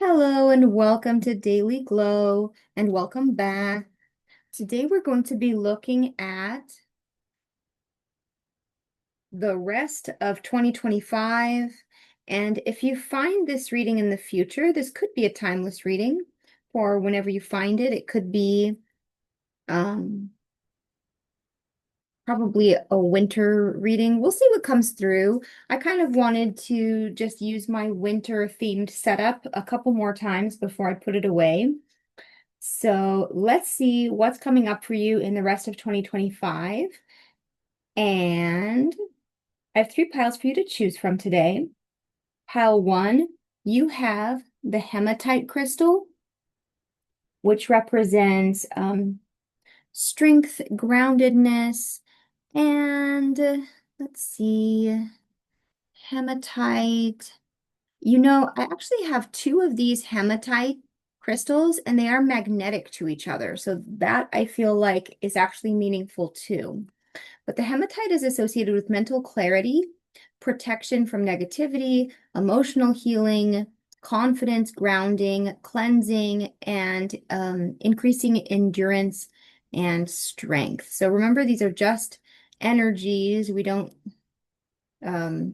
Hello and welcome to Daily Glow and welcome back. Today we're going to be looking at the rest of 2025. And if you find this reading in the future, this could be a timeless reading, or whenever you find it, it could be um, probably a winter reading. We'll see what comes through. I kind of wanted to just use my winter themed setup a couple more times before I put it away. So let's see what's coming up for you in the rest of 2025. And I have three piles for you to choose from today. Pile one, you have the hematite crystal, which represents strength, groundedness, and let's see, hematite. I actually have two of these hematite crystals and they are magnetic to each other. So that I feel like is actually meaningful too. But the hematite is associated with mental clarity, protection from negativity, emotional healing, confidence, grounding, cleansing, and increasing endurance and strength. So remember, these are just energies. We don't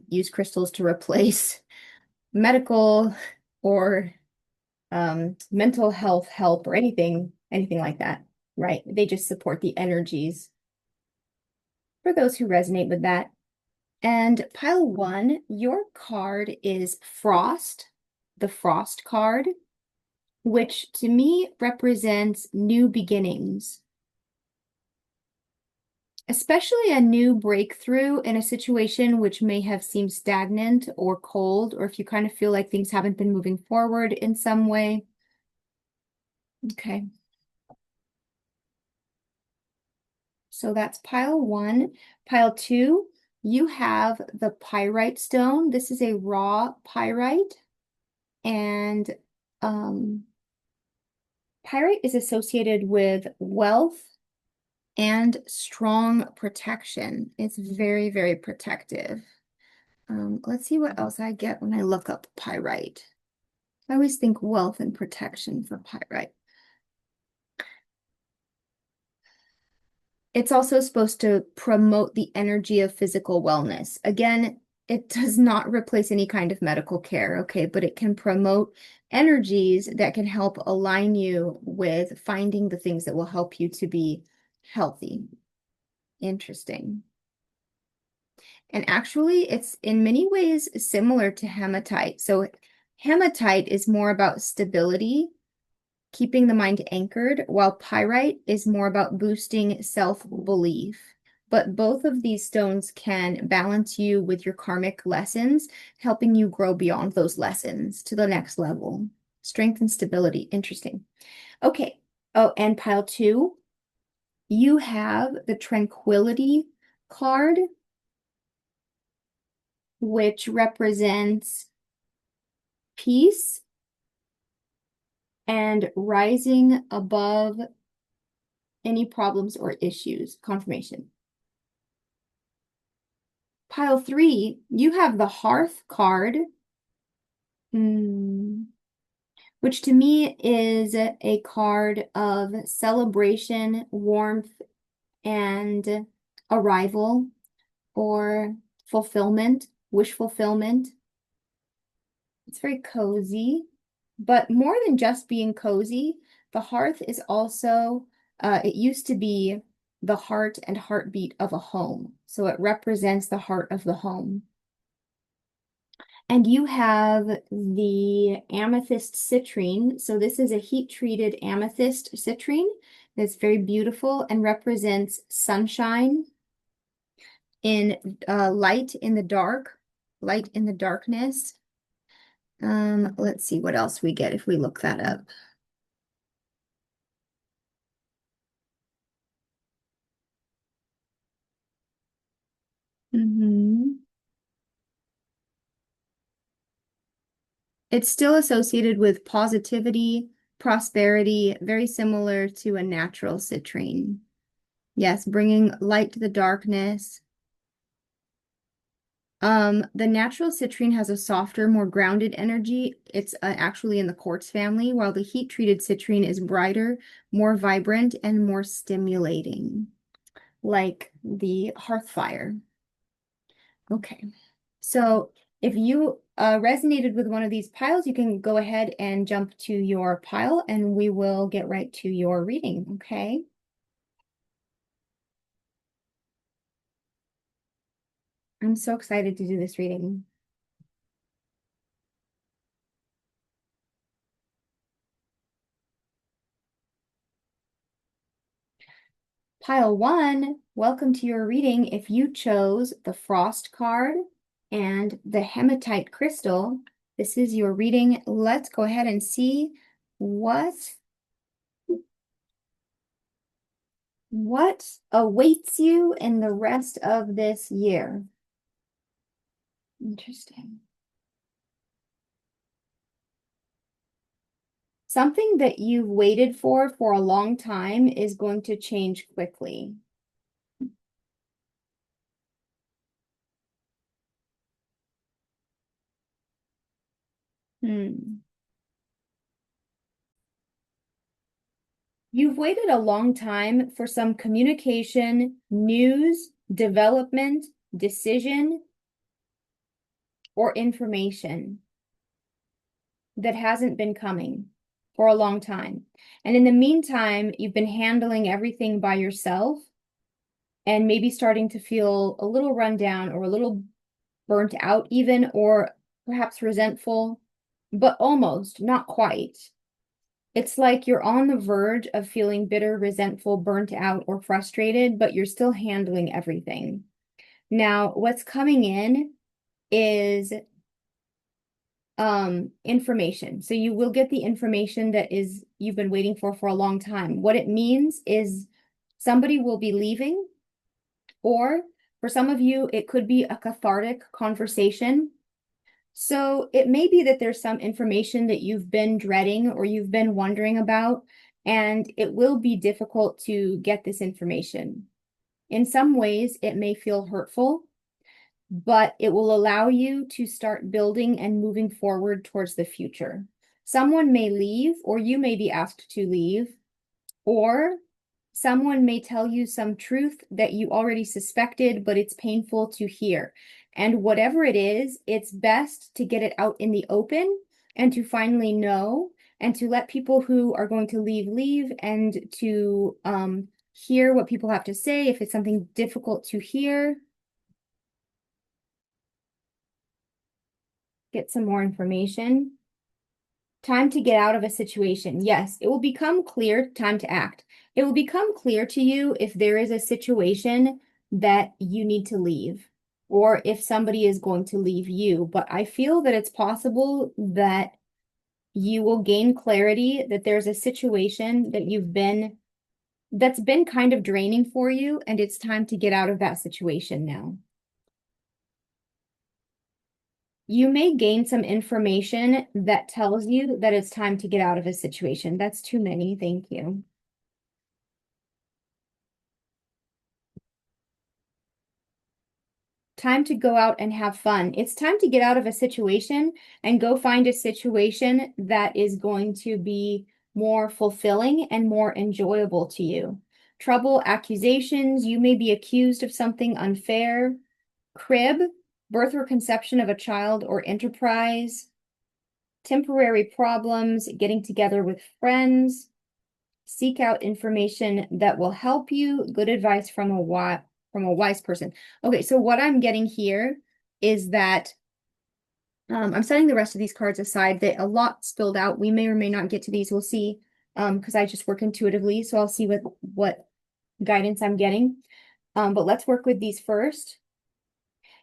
use crystals to replace medical or mental health help or anything like that, right? They just support the energies for those who resonate with that. And pile one, your card is Frost, the Frost card, which to me represents new beginnings, especially a new breakthrough in a situation which may have seemed stagnant or cold, or if you kind of feel like things haven't been moving forward in some way. Okay. So that's pile one. Pile two, you have the pyrite stone. This is a raw pyrite, and um, pyrite is associated with wealth and strong protection. It's very, very protective. Let's see what else I get when I look up pyrite. I always think wealth and protection for pyrite. It's also supposed to promote the energy of physical wellness. Again, it does not replace any kind of medical care, okay, but it can promote energies that can help align you with finding the things that will help you to be healthy. Interesting. And actually, it's in many ways similar to hematite. So, hematite is more about stability, keeping the mind anchored, while pyrite is more about boosting self-belief. But both of these stones can balance you with your karmic lessons, helping you grow beyond those lessons to the next level. Strength and stability. Interesting. Okay. Oh, and pile two, you have the Tranquility card, which represents peace and rising above any problems or issues. Confirmation. Pile three, you have the Hearth card, hmm, which to me is a card of celebration, warmth, and arrival or fulfillment, wish fulfillment. It's very cozy, but more than just being cozy, the hearth is also, it used to be the heart and heartbeat of a home. So it represents the heart of the home. And you have the amethyst citrine. So this is a heat-treated amethyst citrine that's very beautiful and represents sunshine in light in the dark, light in the darkness. Let's see what else we get if we look that up. It's still associated with positivity, prosperity, very similar to a natural citrine. Yes, bringing light to the darkness. The natural citrine has a softer, more grounded energy. It's actually in the quartz family, while the heat-treated citrine is brighter, more vibrant, and more stimulating, like the hearth fire. Okay, so if you resonated with one of these piles, you can go ahead and jump to your pile, and we will get right to your reading, okay? I'm so excited to do this reading. Pile one, welcome to your reading. If you chose the Frost card and the Hematite crystal, this is your reading. Let's go ahead and see what awaits you in the rest of this year. Interesting. Something that you've waited for a long time is going to change quickly. Hmm. You've waited a long time for some communication, news, development, decision, or information that hasn't been coming for a long time. And in the meantime, you've been handling everything by yourself and maybe starting to feel a little run down or a little burnt out even, or perhaps resentful, but almost, not quite. It's like you're on the verge of feeling bitter, resentful, burnt out, or frustrated, but you're still handling everything. Now, what's coming in is information. So you will get the information that is you've been waiting for a long time. What it means is somebody will be leaving, or for some of you, it could be a cathartic conversation. So it may be that there's some information that you've been dreading or you've been wondering about, and it will be difficult to get this information. In some ways, it may feel hurtful, but it will allow you to start building and moving forward towards the future. Someone may leave, or you may be asked to leave, or someone may tell you some truth that you already suspected, but it's painful to hear. And whatever it is, it's best to get it out in the open and to finally know and to let people who are going to leave, and to hear what people have to say if it's something difficult to hear. Get some more information. Time to get out of a situation. Yes, it will become clear, time to act. It will become clear to you if there is a situation that you need to leave, or if somebody is going to leave you. But I feel that it's possible that you will gain clarity that there's a situation that's been kind of draining for you, and it's time to get out of that situation now. You may gain some information that tells you that it's time to get out of a situation. That's too many. Thank you. Time to go out and have fun. It's time to get out of a situation and go find a situation that is going to be more fulfilling and more enjoyable to you. Trouble, accusations, you may be accused of something unfair. Crib, birth or conception of a child or enterprise. Temporary problems, getting together with friends. Seek out information that will help you. Good advice from a wise person. Okay, so what I'm getting here is that I'm setting the rest of these cards aside. That a lot spilled out. We may or may not get to these. We'll see. Because I just work intuitively, so I'll see what guidance I'm getting. But let's work with these first.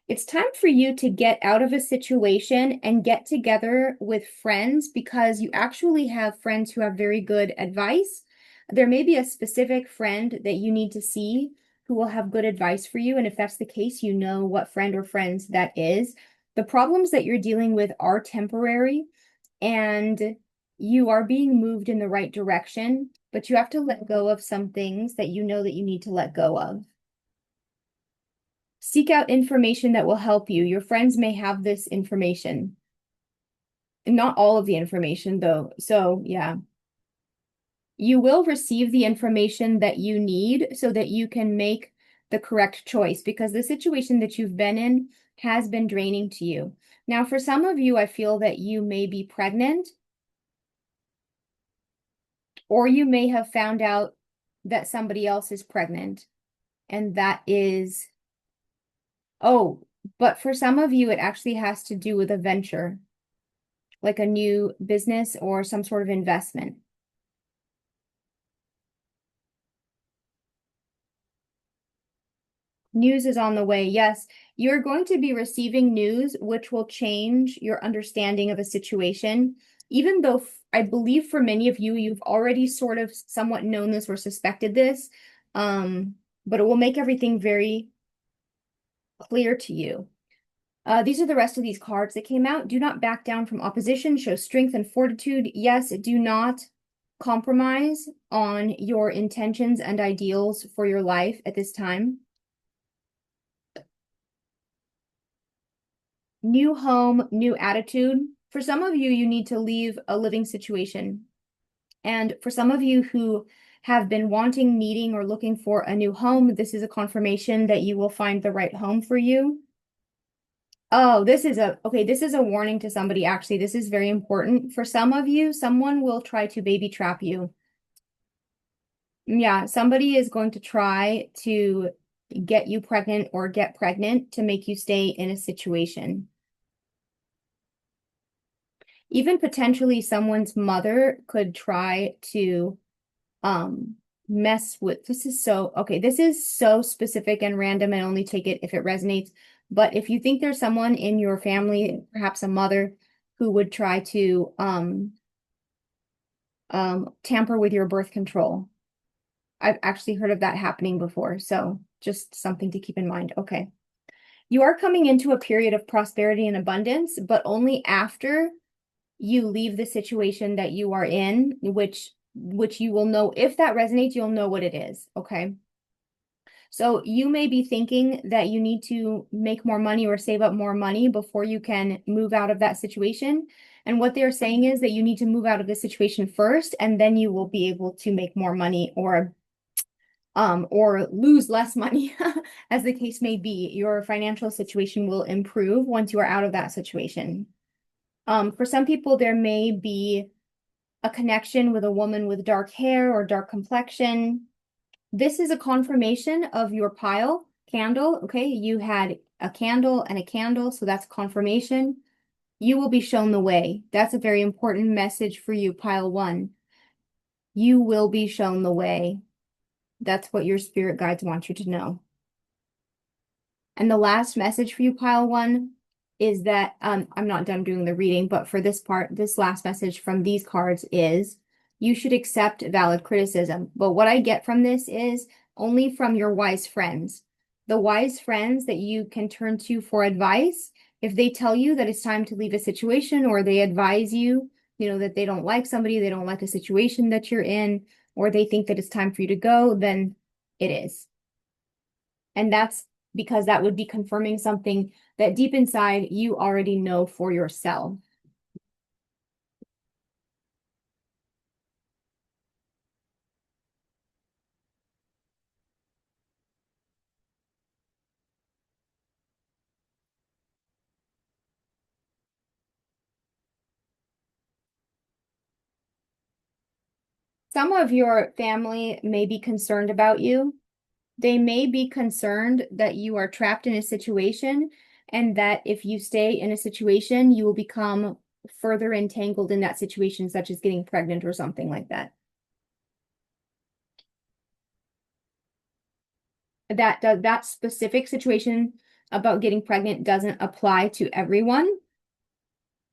It's time for you to get out of a situation and get together with friends, because you actually have friends who have very good advice. There may be a specific friend that you need to see who will have good advice for you. And if that's the case, you know what friend or friends that is. The problems that you're dealing with are temporary, and you are being moved in the right direction, but you have to let go of some things that you know that you need to let go of. Seek out information that will help you. Your friends may have this information. Not all of the information, though. So, yeah. You will receive the information that you need so that you can make the correct choice because the situation that you've been in has been draining to you. Now, for some of you, I feel that you may be pregnant, or you may have found out that somebody else is pregnant, and that is, oh, but for some of you, it actually has to do with a venture, like a new business or some sort of investment. News is on the way. Yes, you're going to be receiving news which will change your understanding of a situation. Even though I believe for many of you, you've already sort of somewhat known this or suspected this, but it will make everything very clear to you. These are the rest of these cards that came out. Do not back down from opposition. Show strength and fortitude. Yes, do not compromise on your intentions and ideals for your life at this time. New home, new attitude. For some of you, you need to leave a living situation. And for some of you who have been wanting, needing, or looking for a new home, this is a confirmation that you will find the right home for you. Oh, this is a warning to somebody, actually. This is very important. For some of you, someone will try to baby trap you. Yeah, somebody is going to try to get you pregnant or get pregnant to make you stay in a situation. Even potentially someone's mother could try to mess with this is so specific and random and only take it if it resonates. But if you think there's someone in your family, perhaps a mother, who would try to tamper with your birth control. I've actually heard of that happening before, so just something to keep in mind. Okay. You are coming into a period of prosperity and abundance, but only after you leave the situation that you are in, which you will know. If that resonates, you'll know what it is. Okay. So you may be thinking that you need to make more money or save up more money before you can move out of that situation. And what they're saying is that you need to move out of the situation first, and then you will be able to make more money or lose less money, as the case may be. Your financial situation will improve once you are out of that situation. For some people, there may be a connection with a woman with dark hair or dark complexion. This is a confirmation of your pile candle. Okay, you had a candle and a candle, so that's confirmation. You will be shown the way. That's a very important message for you, pile one. You will be shown the way. That's what your spirit guides want you to know. And the last message for you, pile one, is that I'm not done doing the reading, but for this part, this last message from these cards is you should accept valid criticism. But what I get from this is only from your wise friends. The wise friends that you can turn to for advice. If they tell you that it's time to leave a situation, or they advise you, that they don't like somebody, they don't like a situation that you're in, or they think that it's time for you to go, then it is. And that's because that would be confirming something that deep inside you already know for yourself. Some of your family may be concerned about you. They may be concerned that you are trapped in a situation, and that if you stay in a situation, you will become further entangled in that situation, such as getting pregnant or something like that. That specific situation about getting pregnant doesn't apply to everyone.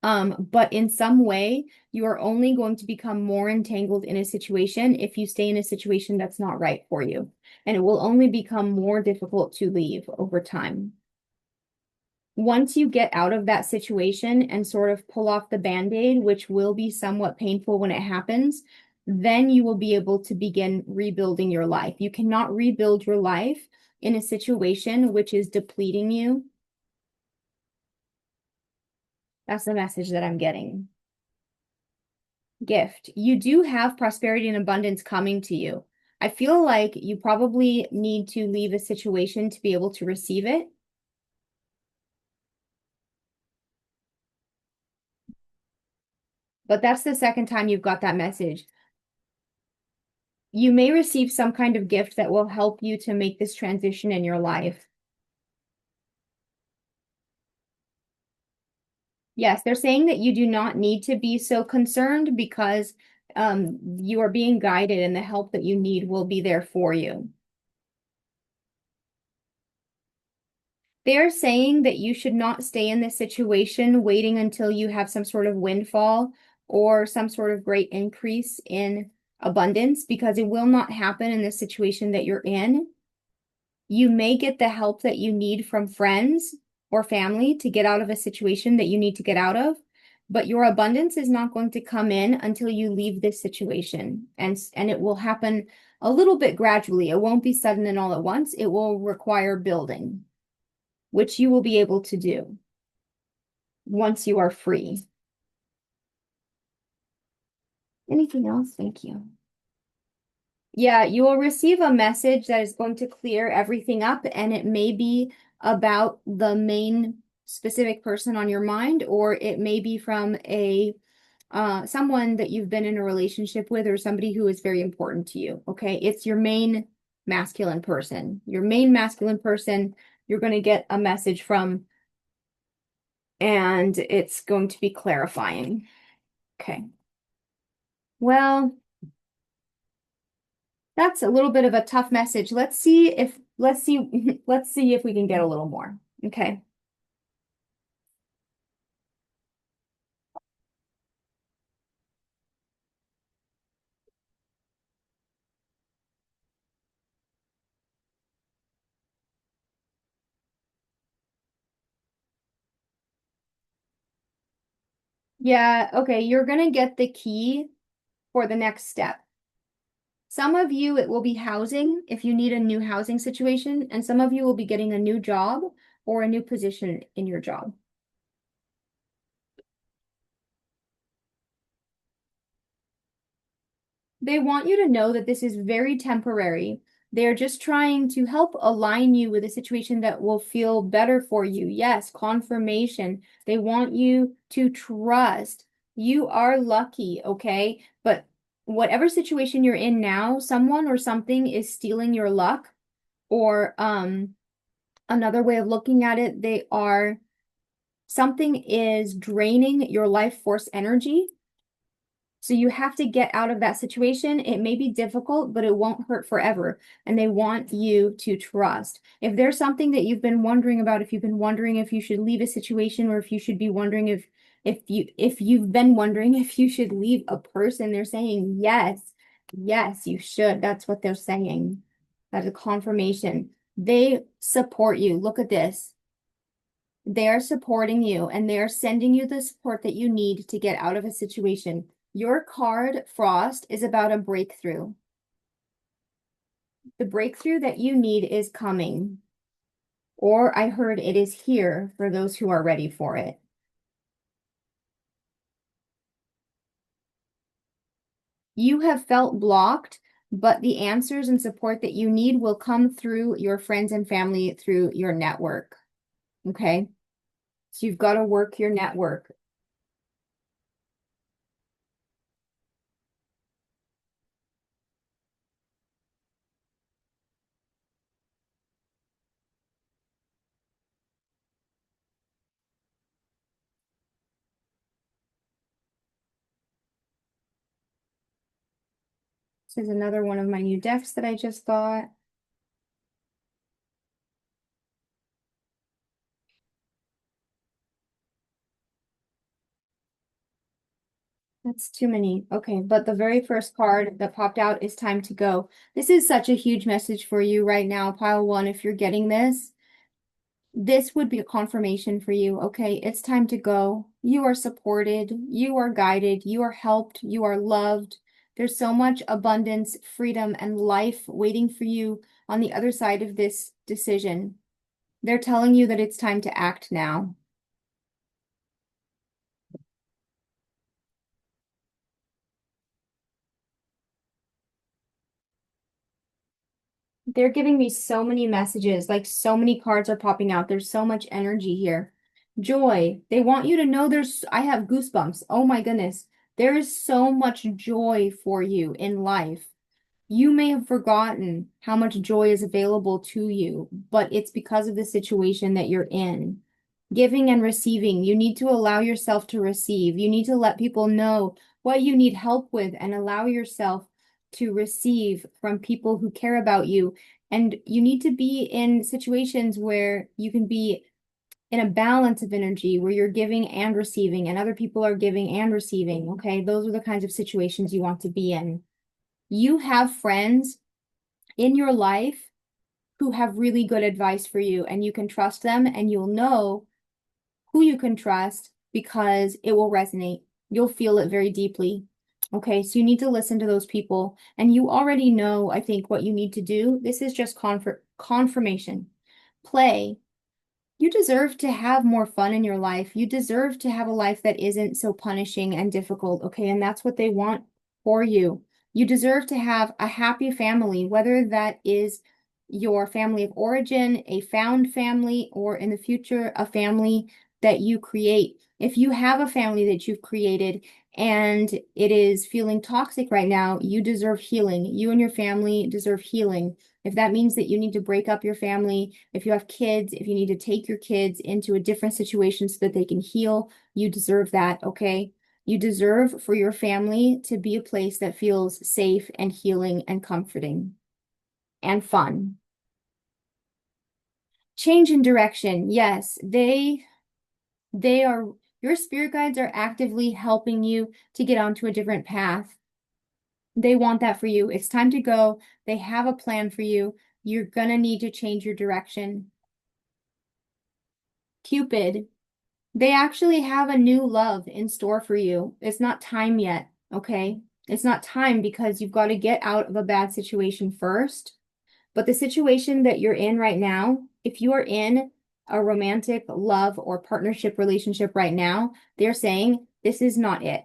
But in some way, you are only going to become more entangled in a situation if you stay in a situation that's not right for you. And it will only become more difficult to leave over time. Once you get out of that situation and sort of pull off the band-aid, which will be somewhat painful when it happens, then you will be able to begin rebuilding your life. You cannot rebuild your life in a situation which is depleting you. That's the message that I'm getting. Gift. You do have prosperity and abundance coming to you. I feel like you probably need to leave a situation to be able to receive it. But that's the second time you've got that message. You may receive some kind of gift that will help you to make this transition in your life. Yes, they're saying that you do not need to be so concerned because you are being guided and the help that you need will be there for you. They're saying that you should not stay in this situation waiting until you have some sort of windfall or some sort of great increase in abundance because it will not happen in the situation that you're in. You may get the help that you need from friends or family to get out of a situation that you need to get out of, but your abundance is not going to come in until you leave this situation. And it will happen a little bit gradually. It won't be sudden and all at once. It will require building, which you will be able to do once you are free. Anything else? Thank you. Yeah, you will receive a message that is going to clear everything up, and it may be about the main specific person on your mind, or it may be from a someone that you've been in a relationship with or somebody who is very important to you. Okay, it's your main masculine person. Your main masculine person, you're going to get a message from, and it's going to be clarifying. Okay. Well, that's a little bit of a tough message. Let's see let's see if we can get a little more. Okay. Yeah, okay, you're gonna get the key for the next step. Some of you, it will be housing if you need a new housing situation, and some of you will be getting a new job or a new position in your job. They want you to know that this is very temporary. They're just trying to help align you with a situation that will feel better for you. Yes, confirmation. They want you to trust. You are lucky, okay? But whatever situation you're in now, someone or something is stealing your luck, or another way of looking at it, something is draining your life force energy. So you have to get out of that situation. It may be difficult, but it won't hurt forever. And they want you to trust. If there's something that you've been wondering about, if you've been wondering if you should leave a situation, or if you should be wondering if you've been wondering if you should leave a person, they're saying yes, yes, you should. That's what they're saying. That's a confirmation. They support you. Look at this. They're supporting you and they're sending you the support that you need to get out of a situation. Your card, Frost, is about a breakthrough. The breakthrough that you need is coming, or I heard it is here for those who are ready for it. You have felt blocked, but the answers and support that you need will come through your friends and family, through your network. Okay? So you've got to work your network. This is another one of my new decks that I just got. That's too many. Okay, but the very first card that popped out is time to go. This is such a huge message for you right now, pile one. If you're getting this, this would be a confirmation for you. Okay, it's time to go. You are supported, you are guided, you are helped, you are loved. There's so much abundance, freedom, and life waiting for you on the other side of this decision. They're telling you that it's time to act now. They're giving me so many messages, like so many cards are popping out. There's so much energy here. Joy. They want you to know I have goosebumps. Oh my goodness. There is so much joy for you in life. You may have forgotten how much joy is available to you, but it's because of the situation that you're in. Giving and receiving, you need to allow yourself to receive. You need to let people know what you need help with and allow yourself to receive from people who care about you. And you need to be in situations where you can be in a balance of energy where you're giving and receiving, and other people are giving and receiving. Okay, those are the kinds of situations you want to be in. You have friends in your life who have really good advice for you, and you can trust them, and you'll know who you can trust because it will resonate. You'll feel it very deeply. Okay, so you need to listen to those people, and you already know, I think, what you need to do. This is just confirmation. Play. You deserve to have more fun in your life. You deserve to have a life that isn't so punishing and difficult, okay? And that's what they want for you. You deserve to have a happy family, whether that is your family of origin, a found family, or in the future, a family that you create. If you have a family that you've created and it is feeling toxic right now, you deserve healing. You and your family deserve healing. If that means that you need to break up your family, if you have kids, if you need to take your kids into a different situation so that they can heal, you deserve that, okay? You deserve for your family to be a place that feels safe and healing and comforting and fun. Change in direction. Yes, they are, your spirit guides are actively helping you to get onto a different path. They want that for you. It's time to go. They have a plan for you. You're gonna need to change your direction. Cupid, they actually have a new love in store for you. It's not time yet, okay? It's not time because you've got to get out of a bad situation first. But the situation that you're in right now, if you are in a romantic love or partnership relationship right now, they're saying this is not it.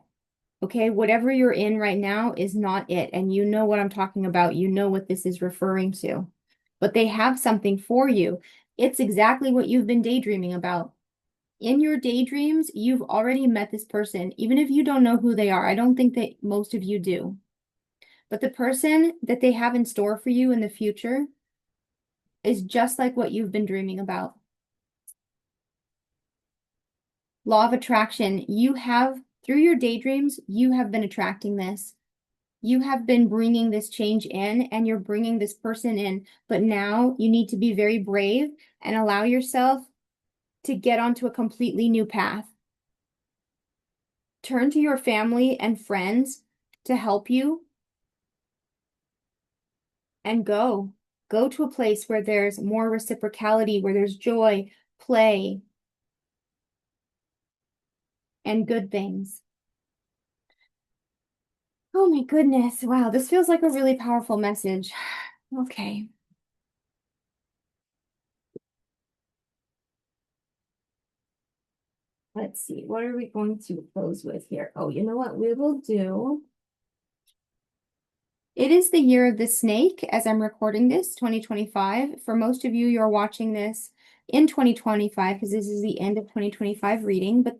Okay, whatever you're in right now is not it. And you know what I'm talking about. You know what this is referring to. But they have something for you. It's exactly what you've been daydreaming about. In your daydreams, you've already met this person, even if you don't know who they are. I don't think that most of you do. But the person that they have in store for you in the future is just like what you've been dreaming about. Law of attraction, you have, through your daydreams, you have been attracting this. You have been bringing this change in and you're bringing this person in. But now you need to be very brave and allow yourself to get onto a completely new path. Turn to your family and friends to help you and go. Go to a place where there's more reciprocality, where there's joy, play, and good things. Oh my goodness. Wow, this feels like a really powerful message. Okay. Let's see. What are we going to close with here? Oh, you know what we will do? It is the year of the snake as I'm recording this, 2025. For most of you, you're watching this in 2025 because this is the end of 2025 reading, but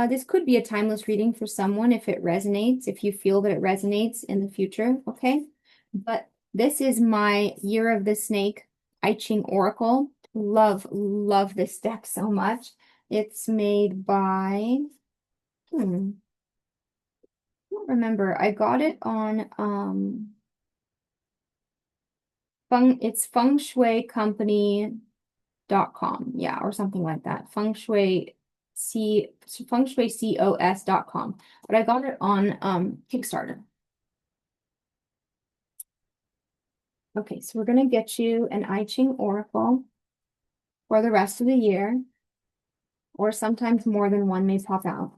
this could be a timeless reading for someone if it resonates, if you feel that it resonates in the future, okay? But this is my year of the snake I Ching Oracle. Love, love this deck so much. It's made by, I don't remember. I got it on it's fengshuicompany.com. Yeah, or something like that. fengshuicos.com. But I got it on Kickstarter. Okay, so we're gonna get you an I Ching Oracle for the rest of the year, or sometimes more than one may pop out.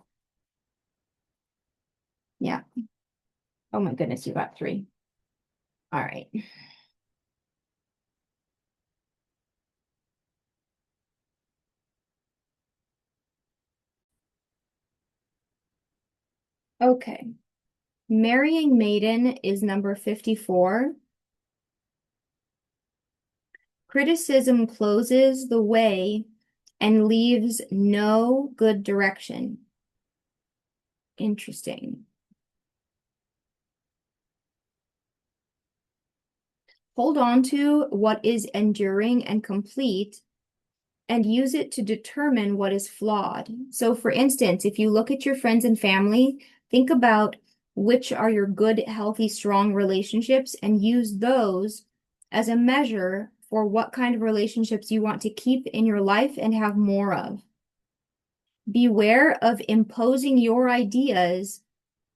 Yeah. Oh my goodness, you got three. All right. Okay. Marrying Maiden is number 54. Criticism closes the way and leaves no good direction. Interesting. Hold on to what is enduring and complete and use it to determine what is flawed. So, for instance, if you look at your friends and family, think about which are your good, healthy, strong relationships and use those as a measure for what kind of relationships you want to keep in your life and have more of. Beware of imposing your ideas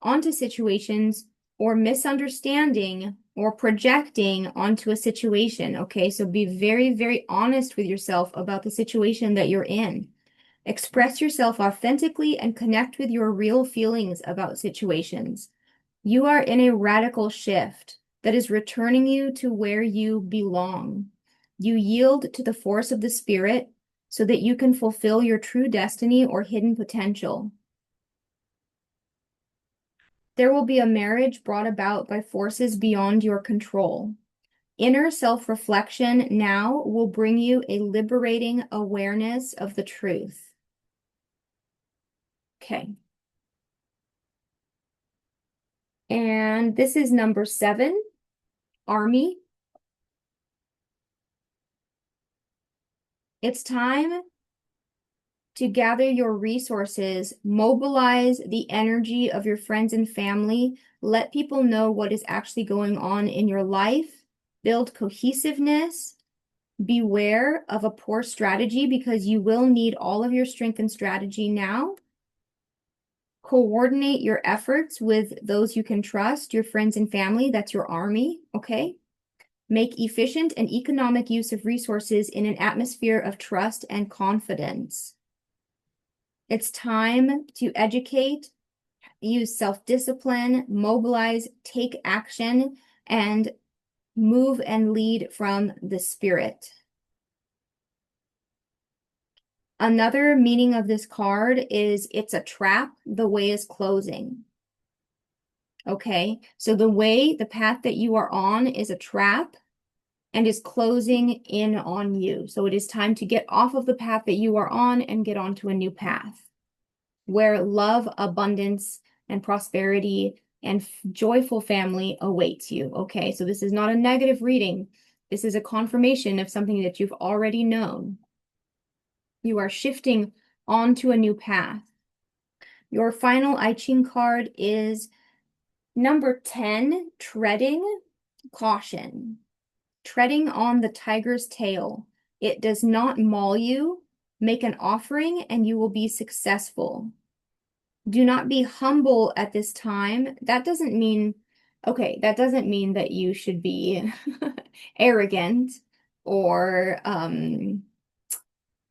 onto situations or misunderstanding or projecting onto a situation. Okay, so be very, very honest with yourself about the situation that you're in. Express yourself authentically and connect with your real feelings about situations. You are in a radical shift that is returning you to where you belong. You yield to the force of the spirit so that you can fulfill your true destiny or hidden potential. There will be a marriage brought about by forces beyond your control. Inner self-reflection now will bring you a liberating awareness of the truth. Okay. And this is number 7, Army. It's time to gather your resources, mobilize the energy of your friends and family, let people know what is actually going on in your life, build cohesiveness. Beware of a poor strategy because you will need all of your strength and strategy now. Coordinate your efforts with those you can trust, your friends and family. That's your army, okay? Make efficient and economic use of resources in an atmosphere of trust and confidence. It's time to educate, use self-discipline, mobilize, take action, and move and lead from the spirit. Another meaning of this card is it's a trap. The way is closing. Okay, so the path that you are on is a trap and is closing in on you. So it is time to get off of the path that you are on and get onto a new path where love, abundance, and prosperity and joyful family awaits you. Okay, so this is not a negative reading. This is a confirmation of something that you've already known. You are shifting onto a new path. Your final I Ching card is number 10, treading, caution. Treading on the tiger's tail. It does not maul you. Make an offering and you will be successful. Do not be humble at this time. That doesn't mean, okay, that doesn't mean that you should be arrogant or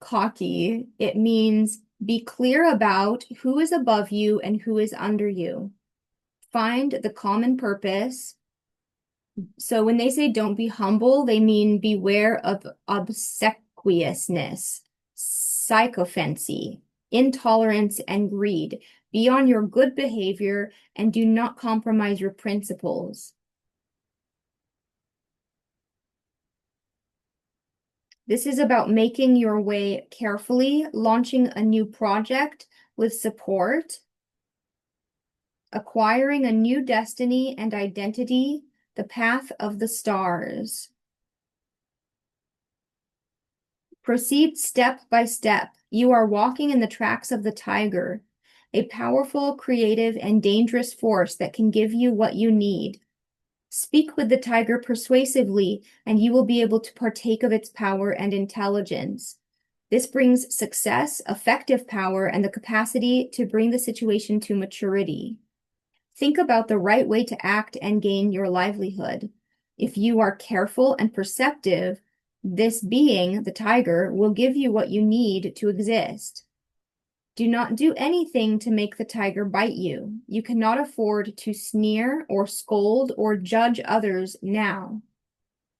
cocky. It means be clear about who is above you and who is under you. Find the common purpose. So when they say don't be humble, they mean beware of obsequiousness, sycophancy, intolerance, and greed. Be on your good behavior and do not compromise your principles. This is about making your way carefully, launching a new project with support, acquiring a new destiny and identity, the path of the stars. Proceed step by step. You are walking in the tracks of the tiger, a powerful, creative, and dangerous force that can give you what you need. Speak with the tiger persuasively, and you will be able to partake of its power and intelligence. This brings success, effective power, and the capacity to bring the situation to maturity. Think about the right way to act and gain your livelihood. If you are careful and perceptive, this being, the tiger, will give you what you need to exist. Do not do anything to make the tiger bite you. You cannot afford to sneer or scold or judge others now.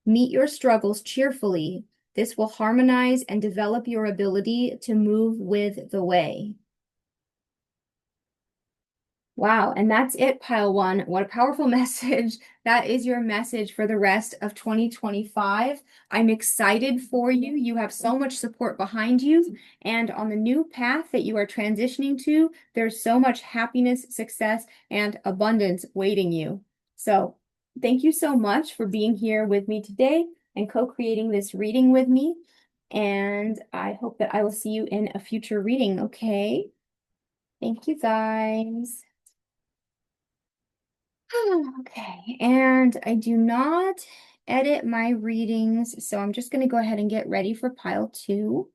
Meet your struggles cheerfully. This will harmonize and develop your ability to move with the way. Wow, and that's it, pile one. What a powerful message. That is your message for the rest of 2025. I'm excited for you. You have so much support behind you. And on the new path that you are transitioning to, there's so much happiness, success, and abundance waiting you. So thank you so much for being here with me today and co-creating this reading with me. And I hope that I will see you in a future reading, okay? Thank you, guys. Okay, and I do not edit my readings, so I'm just going to go ahead and get ready for pile two.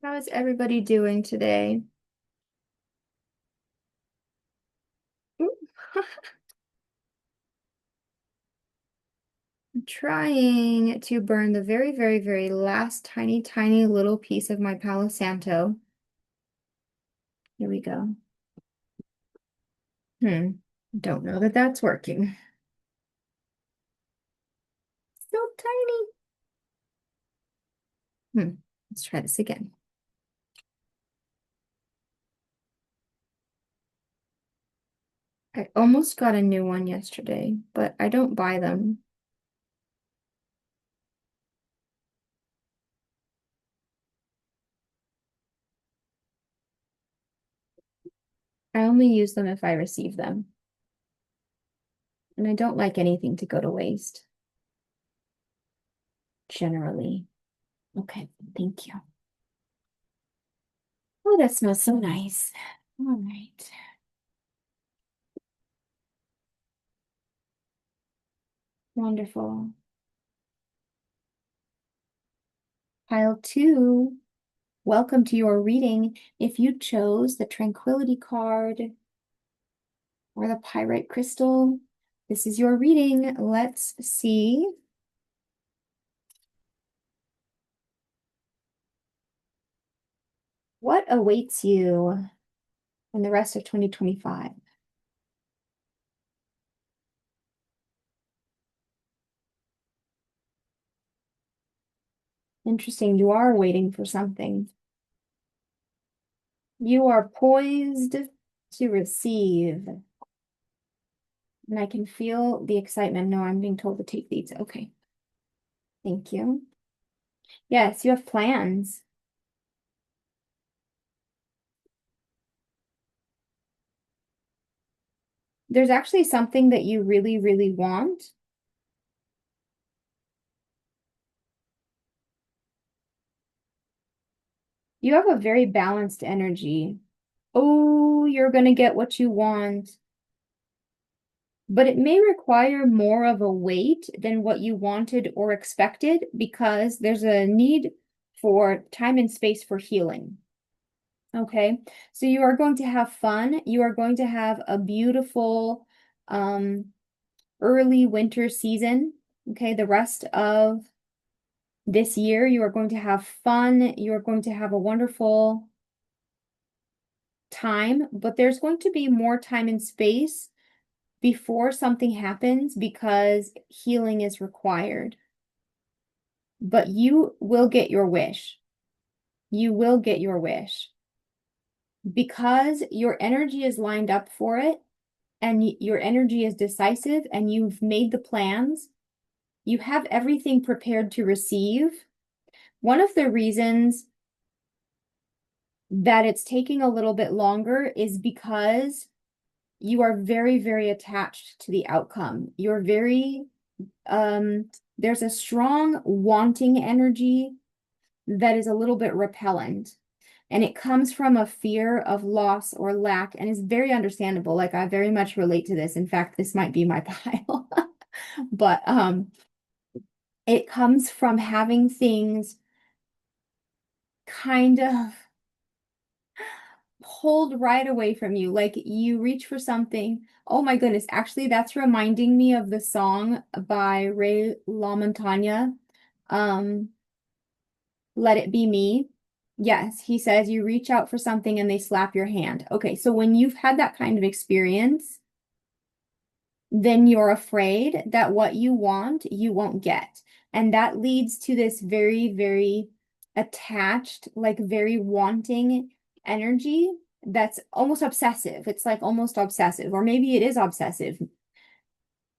How is everybody doing today? Ooh, I'm trying to burn the very, very, very last tiny, tiny little piece of my Palo Santo. Here we go. Don't know that that's working. So tiny. Let's try this again. I almost got a new one yesterday, but I don't buy them. I only use them if I receive them. And I don't like anything to go to waste, generally. Okay, thank you. Oh, that smells so nice. All right. Wonderful. Pile two, welcome to your reading. If you chose the Tranquility card or the Pyrite crystal, this is your reading. Let's see. What awaits you in the rest of 2025? Interesting. You are waiting for something. You are poised to receive. And I can feel the excitement. No, I'm being told to take these. Okay. Thank you. Yes, you have plans. There's actually something that you really, really want. You have a very balanced energy. Oh, you're going to get what you want. But it may require more of a wait than what you wanted or expected because there's a need for time and space for healing. Okay, so you are going to have fun. You are going to have a beautiful early winter season. Okay, the rest of this year, you are going to have fun. You are going to have a wonderful time, but there's going to be more time and space before something happens because healing is required. But you will get your wish. You will get your wish because your energy is lined up for it and your energy is decisive and you've made the plans. You have everything prepared to receive. One of the reasons that it's taking a little bit longer is because you are very, very attached to the outcome. You're very, there's a strong wanting energy that is a little bit repellent. And it comes from a fear of loss or lack and is very understandable. Like I very much relate to this. In fact, this might be my pile. But it comes from having things kind of pulled right away from you. Like you reach for something. Oh my goodness. Actually, that's reminding me of the song by Ray LaMontagne, um, Let It Be Me. Yes, he says you reach out for something and they slap your hand. Okay, so when you've had that kind of experience, then you're afraid that what you want, you won't get. And that leads to this very, very attached, like very wanting energy that's almost obsessive. It's like almost obsessive, or maybe it is obsessive.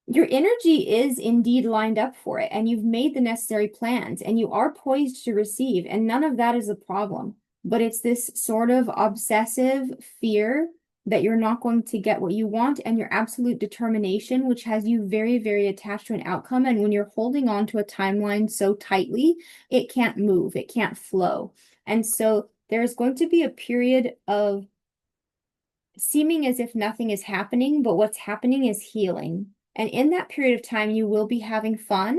Your energy is indeed lined up for it, and you've made the necessary plans, and you are poised to receive, and none of that is a problem. But it's this sort of obsessive fear that you're not going to get what you want, and your absolute determination, which has you very, very attached to an outcome. And when you're holding on to a timeline so tightly, it can't move, it can't flow. And so there's going to be a period of seeming as if nothing is happening, but what's happening is healing. And in that period of time, you will be having fun,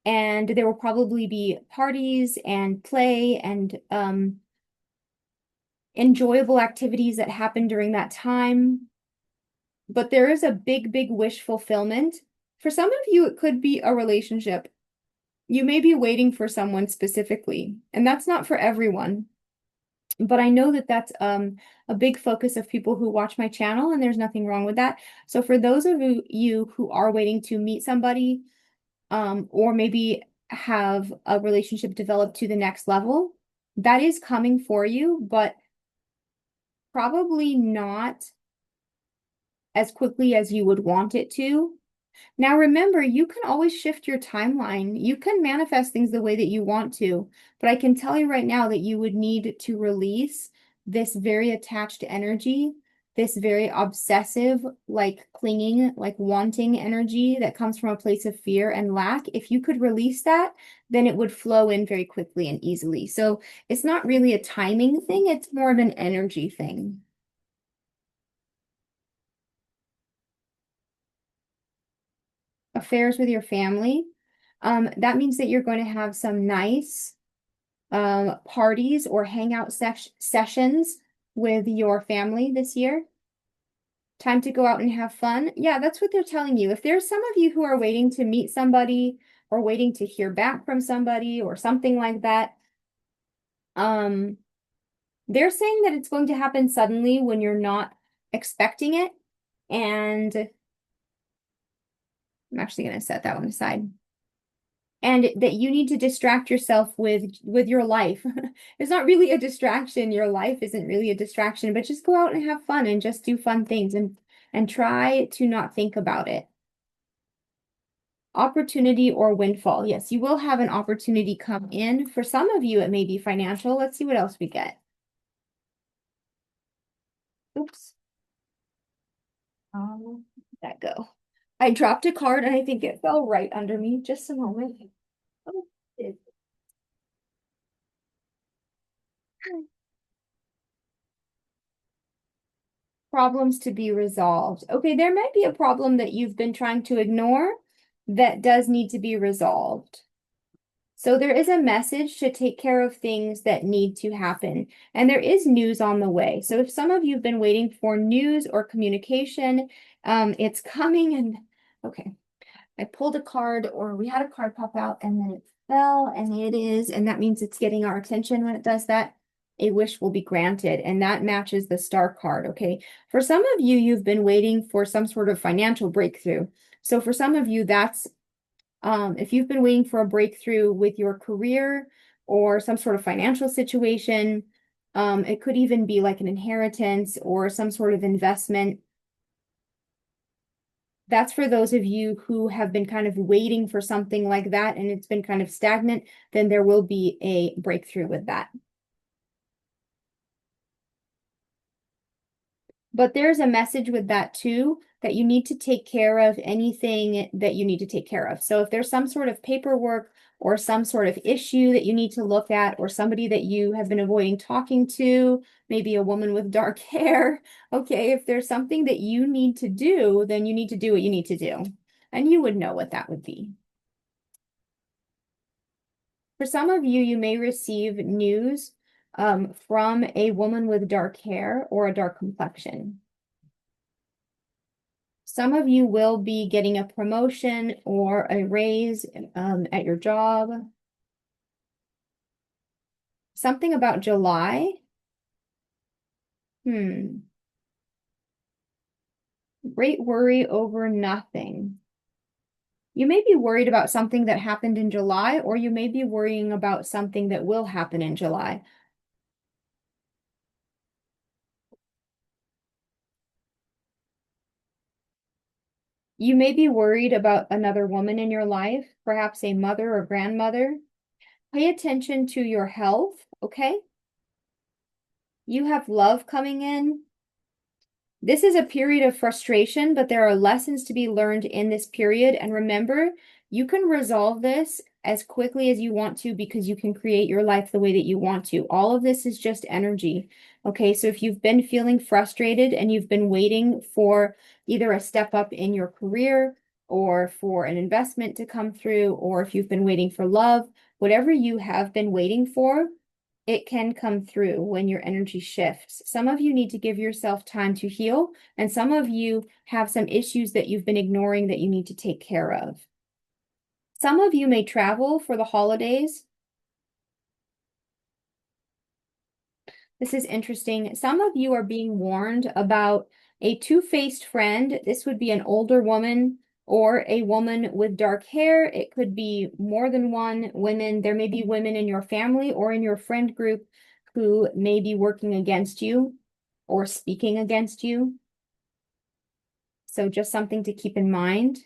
and there will probably be parties and play and enjoyable activities that happen during that time. But there is a big, big wish fulfillment. For some of you, it could be a relationship. You may be waiting for someone specifically, and that's not for everyone. But I know that that's a big focus of people who watch my channel, and there's nothing wrong with that. So for those of you who are waiting to meet somebody, or maybe have a relationship develop to the next level, that is coming for you, but probably not as quickly as you would want it to. Now, remember, you can always shift your timeline. You can manifest things the way that you want to, but I can tell you right now that you would need to release this very attached energy, this very obsessive, like clinging, like wanting energy that comes from a place of fear and lack. If you could release that, then it would flow in very quickly and easily. So it's not really a timing thing, it's more of an energy thing. Affairs with your family. That means that you're going to have some nice parties or hangout sessions with your family this year. Time to go out and have fun. Yeah, that's what they're telling you. If there's some of you who are waiting to meet somebody or waiting to hear back from somebody or something like that, um, they're saying that it's going to happen suddenly when you're not expecting it. And I'm actually going to set that one aside. And that you need to distract yourself with your life. It's not really a distraction. Your life isn't really a distraction, but just go out and have fun and just do fun things and try to not think about it. Opportunity or windfall. Yes, you will have an opportunity come in. For some of you, it may be financial. Let's see what else we get. Oops. That go. I dropped a card and I think it fell right under me. Just a moment. Oh, it Problems to be resolved. Okay, there might be a problem that you've been trying to ignore that does need to be resolved. So there is a message to take care of things that need to happen, and there is news on the way. So if some of you have been waiting for news or communication, it's coming. And okay, I pulled a card, or we had a card pop out and then it fell, and and that means it's getting our attention when it does that. A wish will be granted, and that matches the star card, okay? For some of you, you've been waiting for some sort of financial breakthrough. So for some of you, that's if you've been waiting for a breakthrough with your career or some sort of financial situation, it could even be like an inheritance or some sort of investment. That's for those of you who have been kind of waiting for something like that and it's been kind of stagnant, then there will be a breakthrough with that. But there's a message with that too, that you need to take care of anything that you need to take care of. So if there's some sort of paperwork or some sort of issue that you need to look at, or somebody that you have been avoiding talking to, maybe a woman with dark hair, okay, if there's something that you need to do, then you need to do what you need to do. And you would know what that would be. For some of you, you may receive news from a woman with dark hair or a dark complexion. Some of you will be getting a promotion or a raise at your job. Something about July. Hmm. Great worry over nothing. You may be worried about something that happened in July, or you may be worrying about something that will happen in July. You may be worried about another woman in your life, perhaps a mother or grandmother. Pay attention to your health, okay? You have love coming in. This is a period of frustration, but there are lessons to be learned in this period. And remember, you can resolve this as quickly as you want to because you can create your life the way that you want to. All of this is just energy. Okay, so if you've been feeling frustrated and you've been waiting for either a step up in your career or for an investment to come through, or if you've been waiting for love, whatever you have been waiting for, it can come through when your energy shifts. Some of you need to give yourself time to heal, and some of you have some issues that you've been ignoring that you need to take care of. Some of you may travel for the holidays. This is interesting. Some of you are being warned about a two-faced friend. This would be an older woman or a woman with dark hair. It could be more than one women. There may be women in your family or in your friend group who may be working against you or speaking against you. So just something to keep in mind.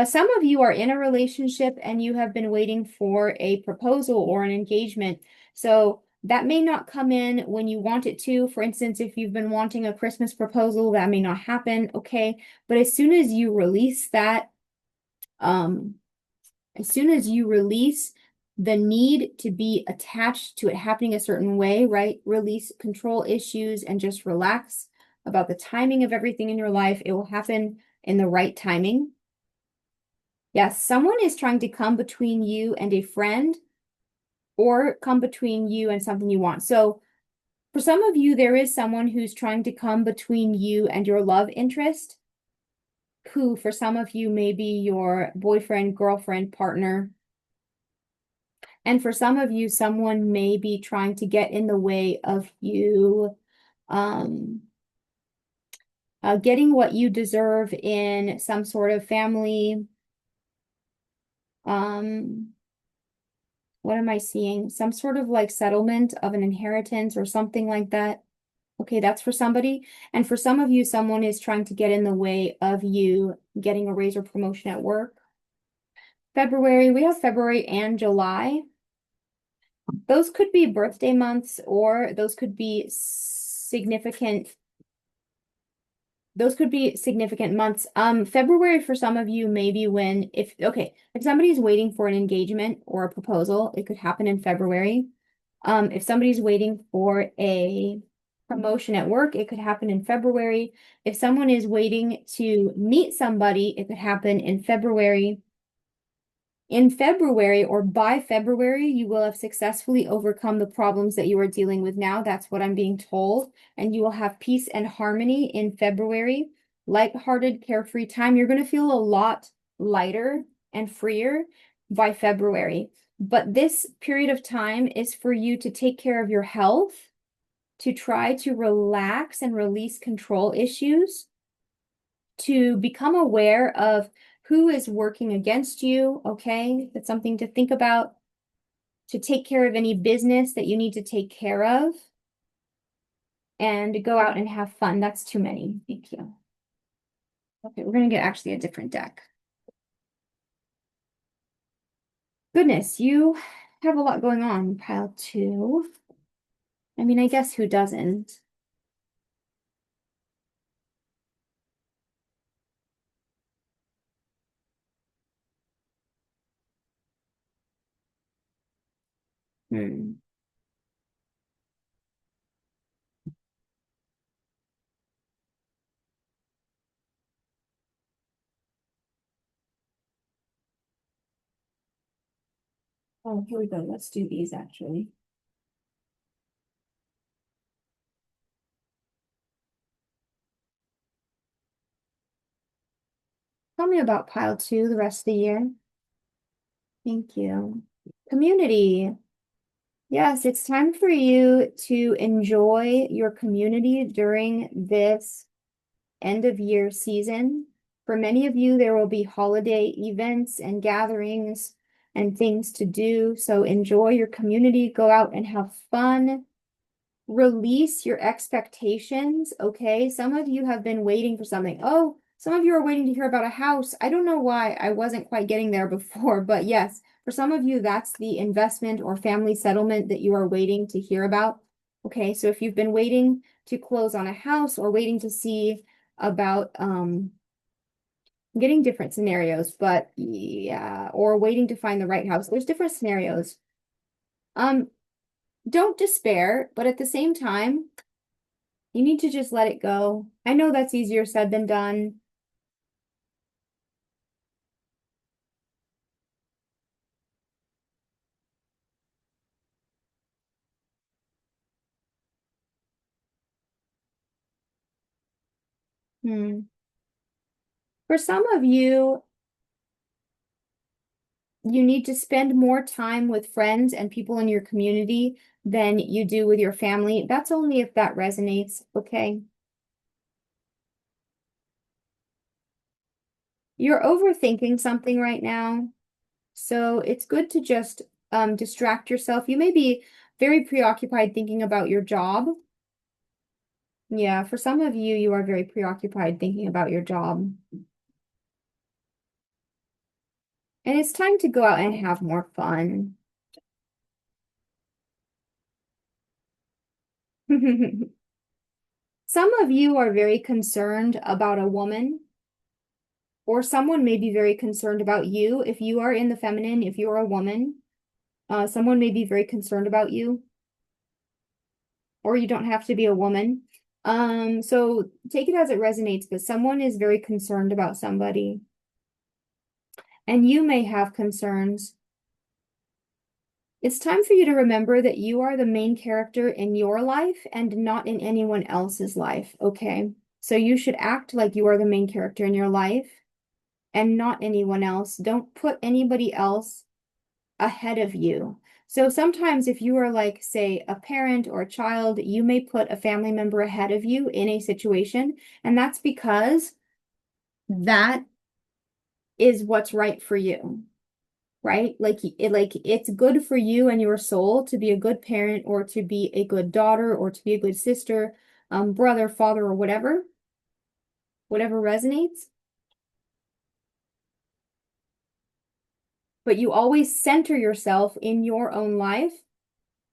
Some of you are in a relationship and you have been waiting for a proposal or an engagement. So that may not come in when you want it to. For instance, if you've been wanting a Christmas proposal, that may not happen. Okay. But as soon as you release that, um, as soon as you release the need to be attached to it happening a certain way, right? Release control issues and just relax about the timing of everything in your life. It will happen in the right timing. Yes, someone is trying to come between you and a friend or come between you and something you want. So for some of you, there is someone who's trying to come between you and your love interest, who for some of you may be your boyfriend, girlfriend, partner. And for some of you, someone may be trying to get in the way of you um, getting what you deserve in some sort of family. What am I seeing? Some sort of like settlement of an inheritance or something like that. Okay, that's for somebody. And for some of you, someone is trying to get in the way of you getting a raise or promotion at work. February, we have February and July. Those could be birthday months or those could be significant months. February for some of you, maybe when, if somebody's waiting for an engagement or a proposal, it could happen in February. If somebody's waiting for a promotion at work, it could happen in February. If someone is waiting to meet somebody, it could happen in February. In February or by February, you will have successfully overcome the problems that you are dealing with now. That's what I'm being told. And you will have peace and harmony in February. Lighthearted, carefree time. You're going to feel a lot lighter and freer by February. But this period of time is for you to take care of your health, to try to relax and release control issues, to become aware of who is working against you, okay? That's something to think about. To take care of any business that you need to take care of. And to go out and have fun. That's too many. Thank you. Okay, we're going to get actually a different deck. Goodness, you have a lot going on, pile two. I mean, I guess who doesn't? Hmm. Oh, here we go. Let's do these actually. Tell me about pile two the rest of the year. Thank you. Community. Yes, it's time for you to enjoy your community during this end of year season. For many of you, there will be holiday events and gatherings and things to do. So enjoy your community, go out and have fun. Release your expectations, okay? Some of you have been waiting for something. Oh, some of you are waiting to hear about a house. I don't know why I wasn't quite getting there before, but yes, for some of you, that's the investment or family settlement that you are waiting to hear about. Okay, so if you've been waiting to close on a house or waiting to see about getting different scenarios, but yeah, or waiting to find the right house, there's different scenarios. Um, don't despair, but at the same time, you need to just let it go. I know that's easier said than done. Hmm. For some of you, you need to spend more time with friends and people in your community than you do with your family. That's only if that resonates, okay? You're overthinking something right now, so it's good to just distract yourself. You may be very preoccupied thinking about your job. Yeah, for some of you, you are very preoccupied thinking about your job. And it's time to go out and have more fun. Some of you are very concerned about a woman, or someone may be very concerned about you. If you are in the feminine, if you are a woman, someone may be very concerned about you, or you don't have to be a woman. So take it as it resonates, but someone is very concerned about somebody, and you may have concerns. It's time for you to remember that you are the main character in your life and not in anyone else's life, okay? So you should act like you are the main character in your life and not anyone else. Don't put anybody else ahead of you. So sometimes if you are like, say, a parent or a child, you may put a family member ahead of you in a situation, and that's because that is what's right for you, right? Like it's good for you and your soul to be a good parent or to be a good daughter or to be a good sister, brother, father, or whatever resonates. But you always center yourself in your own life.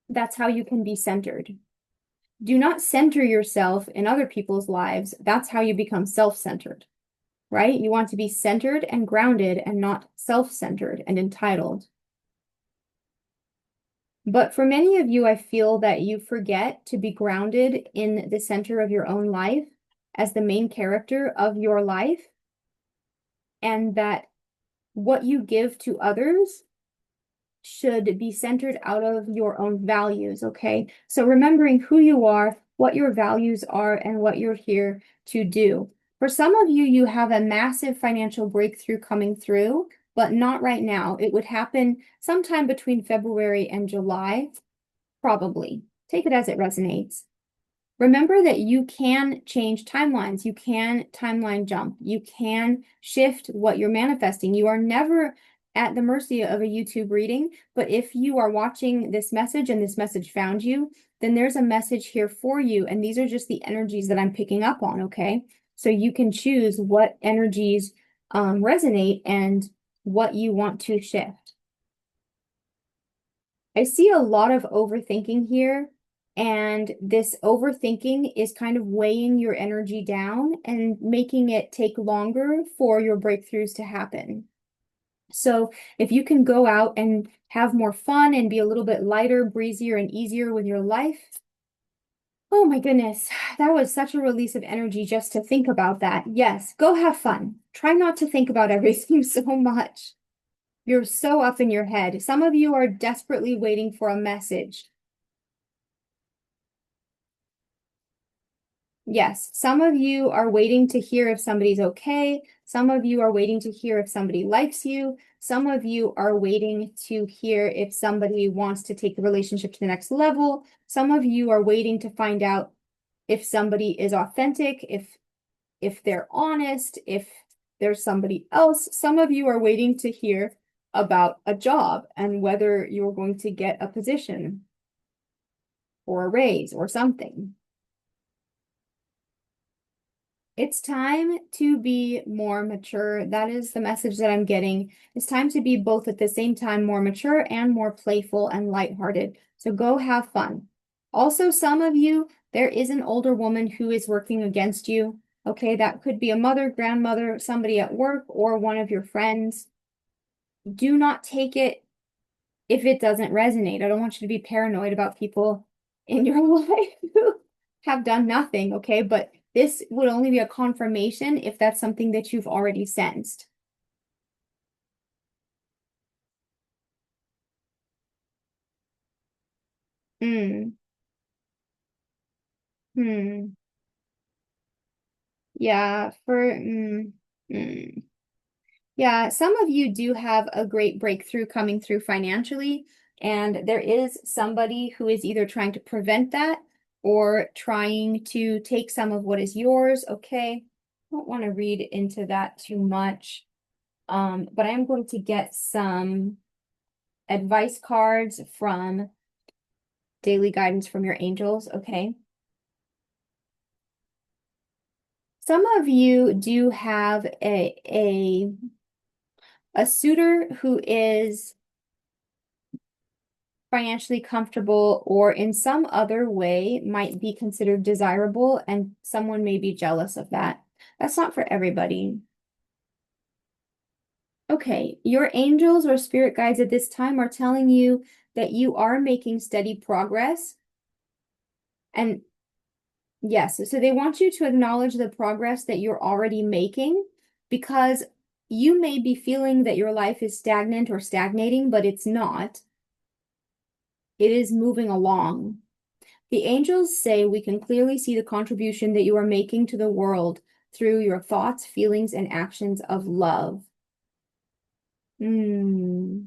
That's how you can be centered. Do not center yourself in other people's lives. That's how you become self-centered, right? You want to be centered and grounded and not self-centered and entitled. But for many of you, I feel that you forget to be grounded in the center of your own life as the main character of your life, and that what you give to others should be centered out of your own values, okay? So remembering who you are, what your values are, and what you're here to do. For some of you, you have a massive financial breakthrough coming through, but not right now. It would happen sometime between February and July, probably. Take it as it resonates. Remember that you can change timelines. You can timeline jump. You can shift what you're manifesting. You are never at the mercy of a YouTube reading, but if you are watching this message and this message found you, then there's a message here for you. And these are just the energies that I'm picking up on, okay? So you can choose what energies resonate and what you want to shift. I see a lot of overthinking here, and this overthinking is kind of weighing your energy down and making it take longer for your breakthroughs to happen. So if you can go out and have more fun and be a little bit lighter, breezier, and easier with your life, oh my goodness, that was such a release of energy just to think about that. Yes, go have fun. Try not to think about everything so much. You're so up in your head. Some of you are desperately waiting for a message. Yes, some of you are waiting to hear if somebody's okay. Some of you are waiting to hear if somebody likes you. Some of you are waiting to hear if somebody wants to take the relationship to the next level. Some of you are waiting to find out if somebody is authentic, if if they're honest, if there's somebody else. Some of you are waiting to hear about a job and whether you're going to get a position or a raise or something. It's time to be more mature. That is the message that I'm getting. It's time to be both at the same time more mature and more playful and lighthearted. So go have fun. Also, some of you, there is an older woman who is working against you. Okay, that could be a mother, grandmother, somebody at work, or one of your friends. Do not take it if it doesn't resonate. I don't want you to be paranoid about people in your life who have done nothing, okay? But this would only be a confirmation if that's something that you've already sensed. Mm, hmm. Yeah, Yeah, some of you do have a great breakthrough coming through financially, and there is somebody who is either trying to prevent that or trying to take some of what is yours. Okay, I don't want to read into that too much, but I am going to get some advice cards from daily guidance from your angels. Okay, some of you do have a suitor who is financially comfortable or in some other way might be considered desirable, and someone may be jealous of that. That's not for everybody. Okay, your angels or spirit guides at this time are telling you that you are making steady progress. And yes, so they want you to acknowledge the progress that you're already making because you may be feeling that your life is stagnant or stagnating, but it's not. It is moving along. The angels say we can clearly see the contribution that you are making to the world through your thoughts, feelings, and actions of love. Hmm.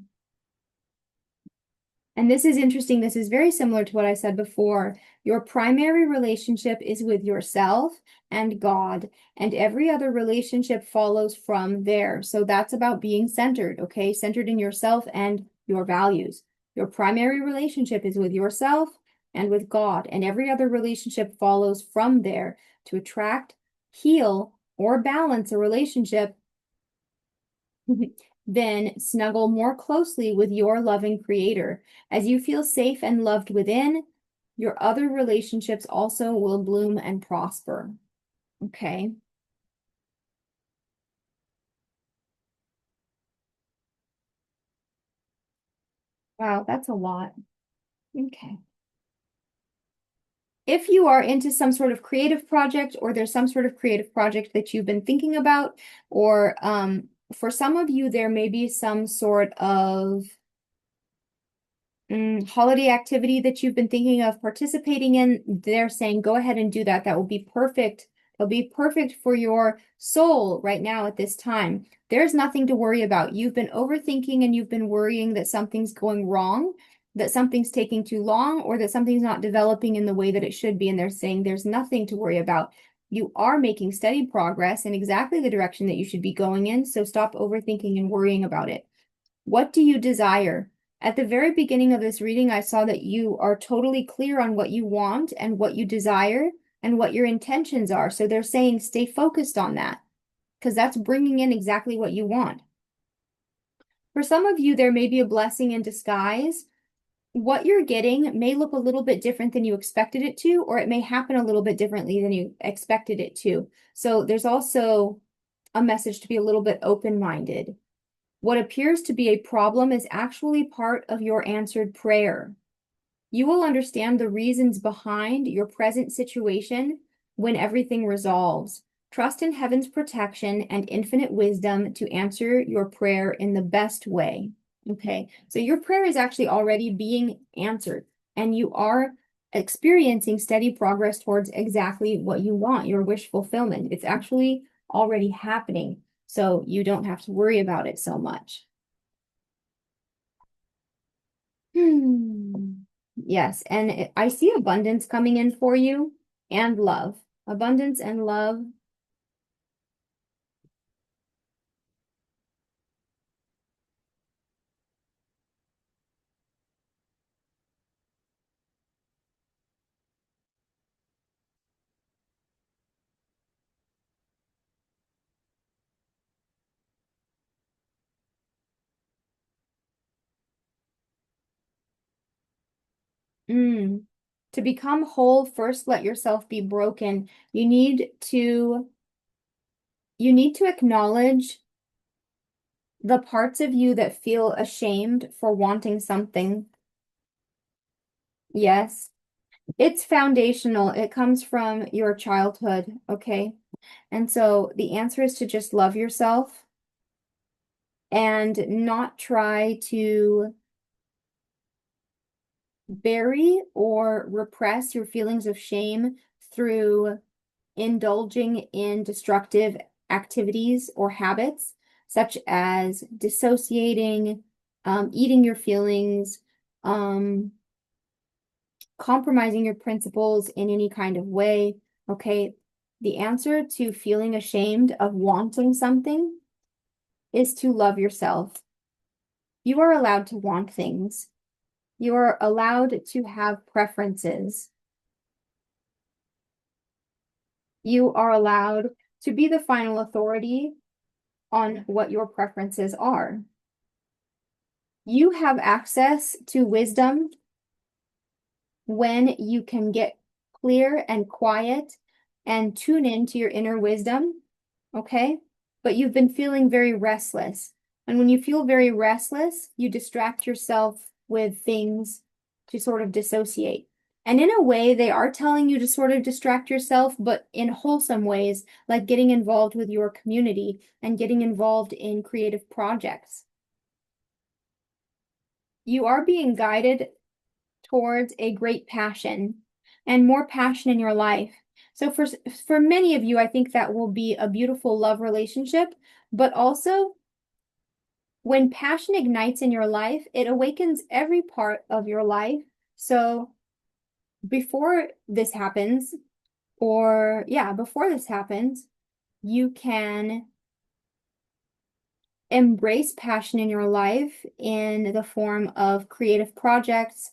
And this is interesting. This is very similar to what I said before. Your primary relationship is with yourself and God, and every other relationship follows from there. So that's about being centered, okay? Centered in yourself and your values. Your primary relationship is with yourself and with God, and every other relationship follows from there. To attract, heal, or balance a relationship, then snuggle more closely with your loving creator. As you feel safe and loved within, your other relationships also will bloom and prosper. Okay. Wow, that's a lot. Okay. If you are into some sort of creative project or there's some sort of creative project that you've been thinking about, or for some of you, there may be some sort of holiday activity that you've been thinking of participating in, they're saying go ahead and do that. That will be perfect. It'll be perfect for your soul right now at this time. There's nothing to worry about. You've been overthinking and you've been worrying that something's going wrong, that something's taking too long, or that something's not developing in the way that it should be. And they're saying there's nothing to worry about. You are making steady progress in exactly the direction that you should be going in. So stop overthinking and worrying about it. What do you desire? At the very beginning of this reading, I saw that you are totally clear on what you want and what you desire and what your intentions are. So they're saying stay focused on that because that's bringing in exactly what you want. For some of you, there may be a blessing in disguise. What you're getting may look a little bit different than you expected it to, or it may happen a little bit differently than you expected it to. So there's also a message to be a little bit open-minded. What appears to be a problem is actually part of your answered prayer. You will understand the reasons behind your present situation when everything resolves. Trust in heaven's protection and infinite wisdom to answer your prayer in the best way. Okay, so your prayer is actually already being answered, and you are experiencing steady progress towards exactly what you want, your wish fulfillment. It's actually already happening, so you don't have to worry about it so much. Hmm. Yes, and I see abundance coming in for you and love. Abundance and love. Mm. To become whole, first let yourself be broken. You need to acknowledge the parts of you that feel ashamed for wanting something. Yes, it's foundational. It comes from your childhood, okay? And so the answer is to just love yourself and not try to bury or repress your feelings of shame through indulging in destructive activities or habits, such as dissociating, eating your feelings, um, compromising your principles in any kind of way. Okay, the answer to feeling ashamed of wanting something is to love yourself. You are allowed to want things. You are allowed to have preferences. You are allowed to be the final authority on what your preferences are. You have access to wisdom when you can get clear and quiet and tune into your inner wisdom, okay? But you've been feeling very restless. And when you feel very restless, you distract yourself with things to sort of dissociate. And in a way, they are telling you to sort of distract yourself, but in wholesome ways, like getting involved with your community and getting involved in creative projects. You are being guided towards a great passion and more passion in your life. So for many of you, I think that will be a beautiful love relationship, but also when passion ignites in your life, it awakens every part of your life. So before this happens, or yeah, before this happens, you can embrace passion in your life in the form of creative projects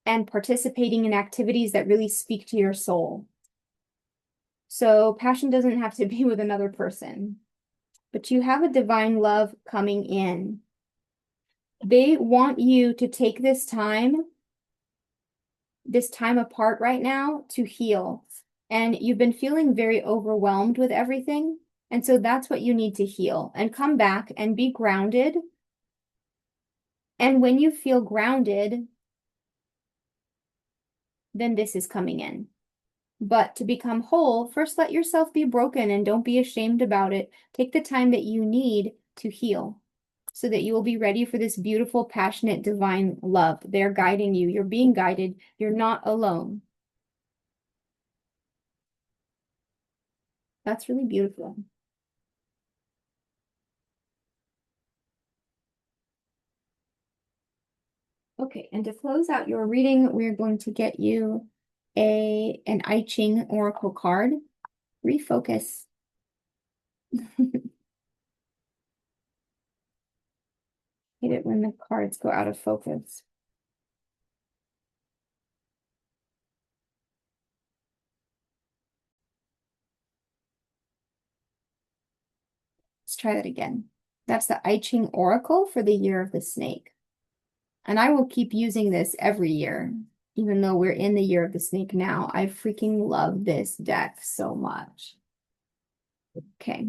and participating in activities that really speak to your soul. So passion doesn't have to be with another person, but you have a divine love coming in. They want you to take this time apart right now to heal. And you've been feeling very overwhelmed with everything. And so that's what you need to heal and come back and be grounded. And when you feel grounded, then this is coming in. But to become whole, first let yourself be broken and don't be ashamed about it. Take the time that you need to heal so that you will be ready for this beautiful, passionate, divine love. They're guiding you. You're being guided. You're not alone. That's really beautiful. Okay, and to close out your reading, we're going to get you an I Ching Oracle card. Refocus. Hate it when the cards go out of focus. Let's try that again. That's the I Ching Oracle for the Year of the Snake. And I will keep using this every year, even though we're in the Year of the Snake now. I freaking love this deck so much. Okay.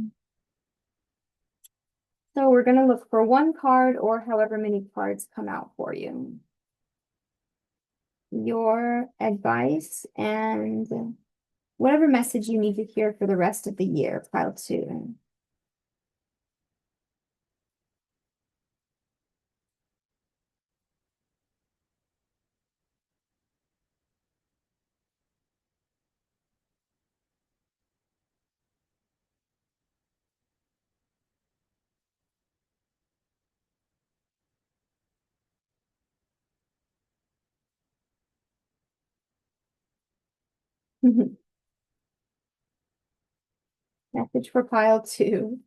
So we're going to look for one card or however many cards come out for you. Your advice and whatever message you need to hear for the rest of the year, pile two. Message for pile two.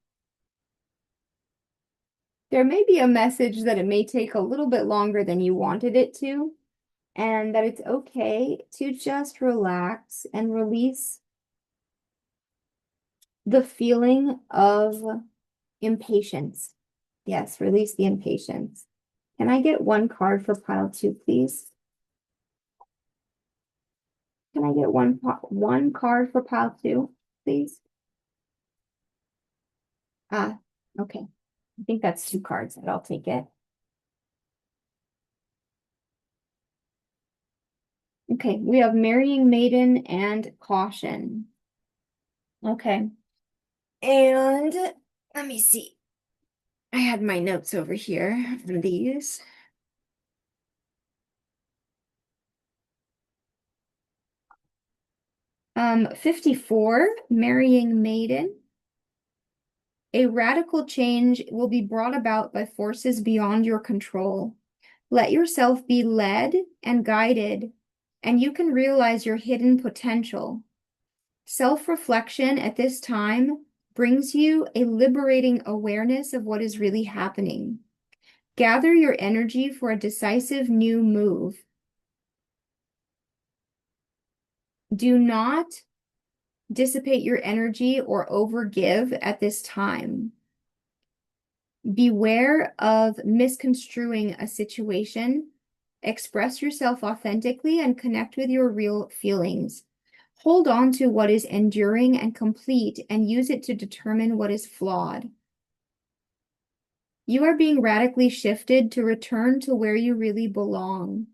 There may be a message that it may take a little bit longer than you wanted it to, and that it's okay to just relax and release the feeling of impatience. Yes, release the impatience Can I get one card for pile two, please? Can I get one card for pile two, please? Ah, okay. I think that's two cards, but I'll take it. Okay, we have Marrying Maiden and Caution. Okay. And let me see. I had my notes over here from these. 54, Marrying Maiden. A radical change will be brought about by forces beyond your control. Let yourself be led and guided, and you can realize your hidden potential. Self-reflection at this time brings you a liberating awareness of what is really happening. Gather your energy for a decisive new move. Do not dissipate your energy or overgive at this time. Beware of misconstruing a situation. Express yourself authentically and connect with your real feelings. Hold on to what is enduring and complete and use it to determine what is flawed. You are being radically shifted to return to where you really belong.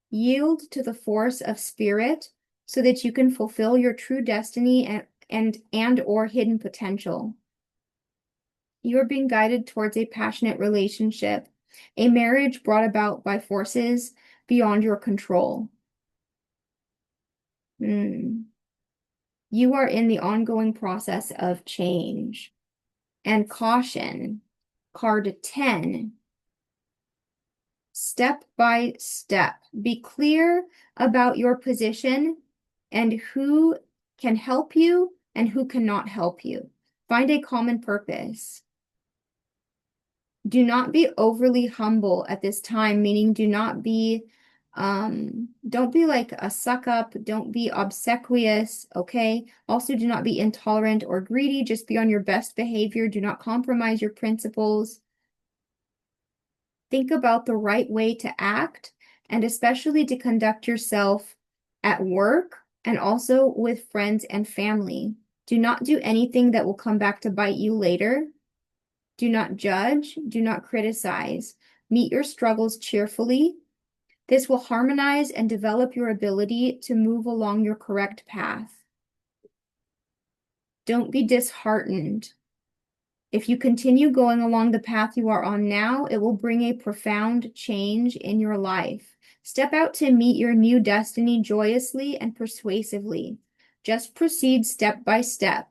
Yield to the force of spirit so that you can fulfill your true destiny and or hidden potential. You are being guided towards a passionate relationship, a marriage brought about by forces beyond your control. You are in the ongoing process of change. And Caution, card 10. Step by step. Be clear about your position and who can help you and who cannot help you. Find a common purpose. Do not be overly humble at this time, meaning don't be like a suck up, don't be obsequious, okay? Also, do not be intolerant or greedy, just be on your best behavior. Do not compromise your principles. Think about the right way to act and especially to conduct yourself at work and also with friends and family. Do not do anything that will come back to bite you later. Do not judge. Do not criticize. Meet your struggles cheerfully. This will harmonize and develop your ability to move along your correct path. Don't be disheartened. If you continue going along the path you are on now, it will bring a profound change in your life. Step out to meet your new destiny joyously and persuasively. Just proceed step by step.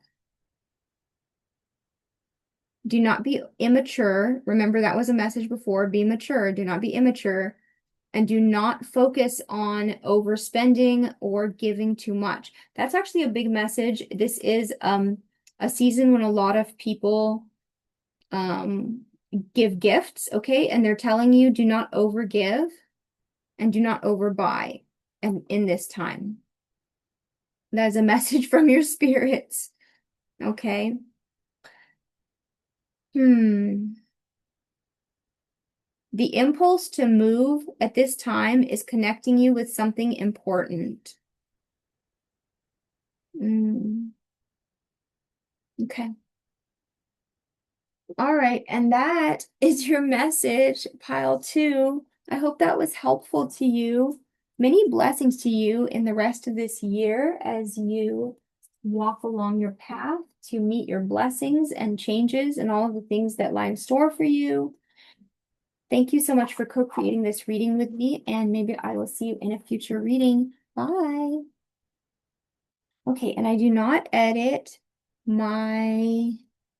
Do not be immature. Remember, that was a message before. Be mature. Do not be immature. And do not focus on overspending or giving too much. That's actually a big message. This is a season when a lot of people give gifts, okay? And they're telling you do not overgive and do not overbuy and in this time. That is a message from your spirits, okay? The impulse to move at this time is connecting you with something important. Okay. All right, and that is your message, pile 2. I hope that was helpful to you. Many blessings to you in the rest of this year as you walk along your path to meet your blessings and changes and all of the things that lie in store for you. Thank you so much for co-creating this reading with me, and maybe I will see you in a future reading. Bye. Okay, and I do not edit my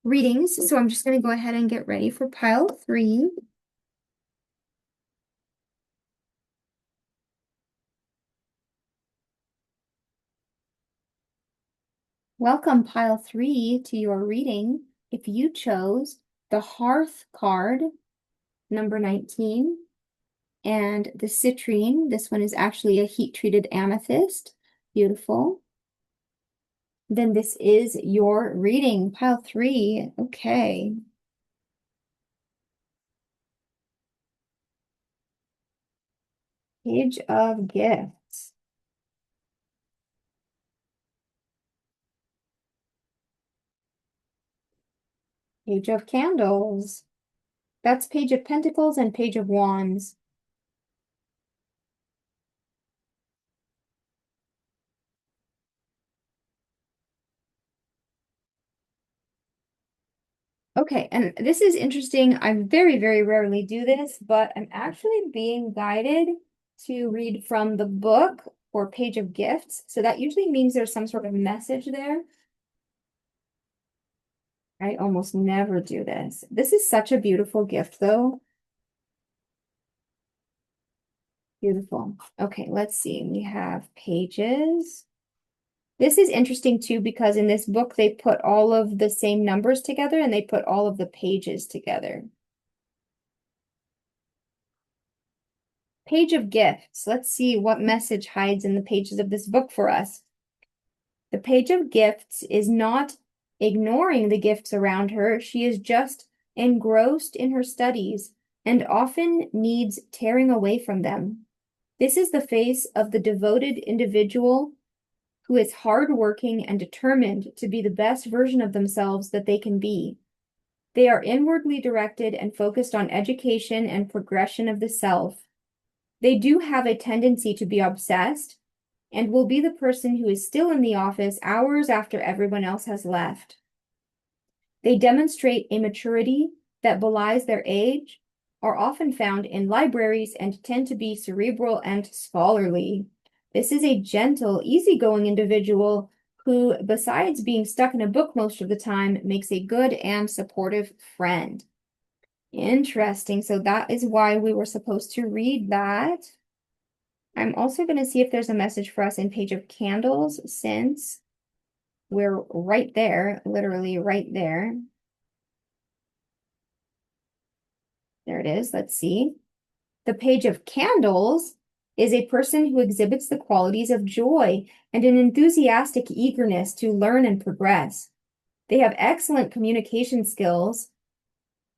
readings, so I'm just going to go ahead and get ready for pile 3. Welcome, pile 3, to your reading. If you chose the Hearth card, number 19, and the Citrine, this one is actually a heat-treated amethyst. Beautiful. Then this is your reading, pile 3. Okay. Page of Gifts. Page of Candles. That's Page of Pentacles and Page of Wands. Okay, and this is interesting. I very, very rarely do this, but I'm actually being guided to read from the book or Page of Gifts. So that usually means there's some sort of message there. I almost never do this. This is such a beautiful gift, though. Beautiful. Okay, let's see. We have pages. This is interesting too, because in this book, they put all of the same numbers together and they put all of the pages together. Page of Gifts. Let's see what message hides in the pages of this book for us. The Page of Gifts is not ignoring the gifts around her. She is just engrossed in her studies and often needs tearing away from them. This is the face of the devoted individual who is hardworking and determined to be the best version of themselves that they can be. They are inwardly directed and focused on education and progression of the self. They do have a tendency to be obsessed and will be the person who is still in the office hours after everyone else has left. They demonstrate a maturity that belies their age, are often found in libraries, and tend to be cerebral and scholarly. This is a gentle, easygoing individual who, besides being stuck in a book most of the time, makes a good and supportive friend. Interesting. So that is why we were supposed to read that. I'm also going to see if there's a message for us in Page of Candles, since we're right there, literally right there. There it is. Let's see. The Page of Candles is a person who exhibits the qualities of joy and an enthusiastic eagerness to learn and progress. They have excellent communication skills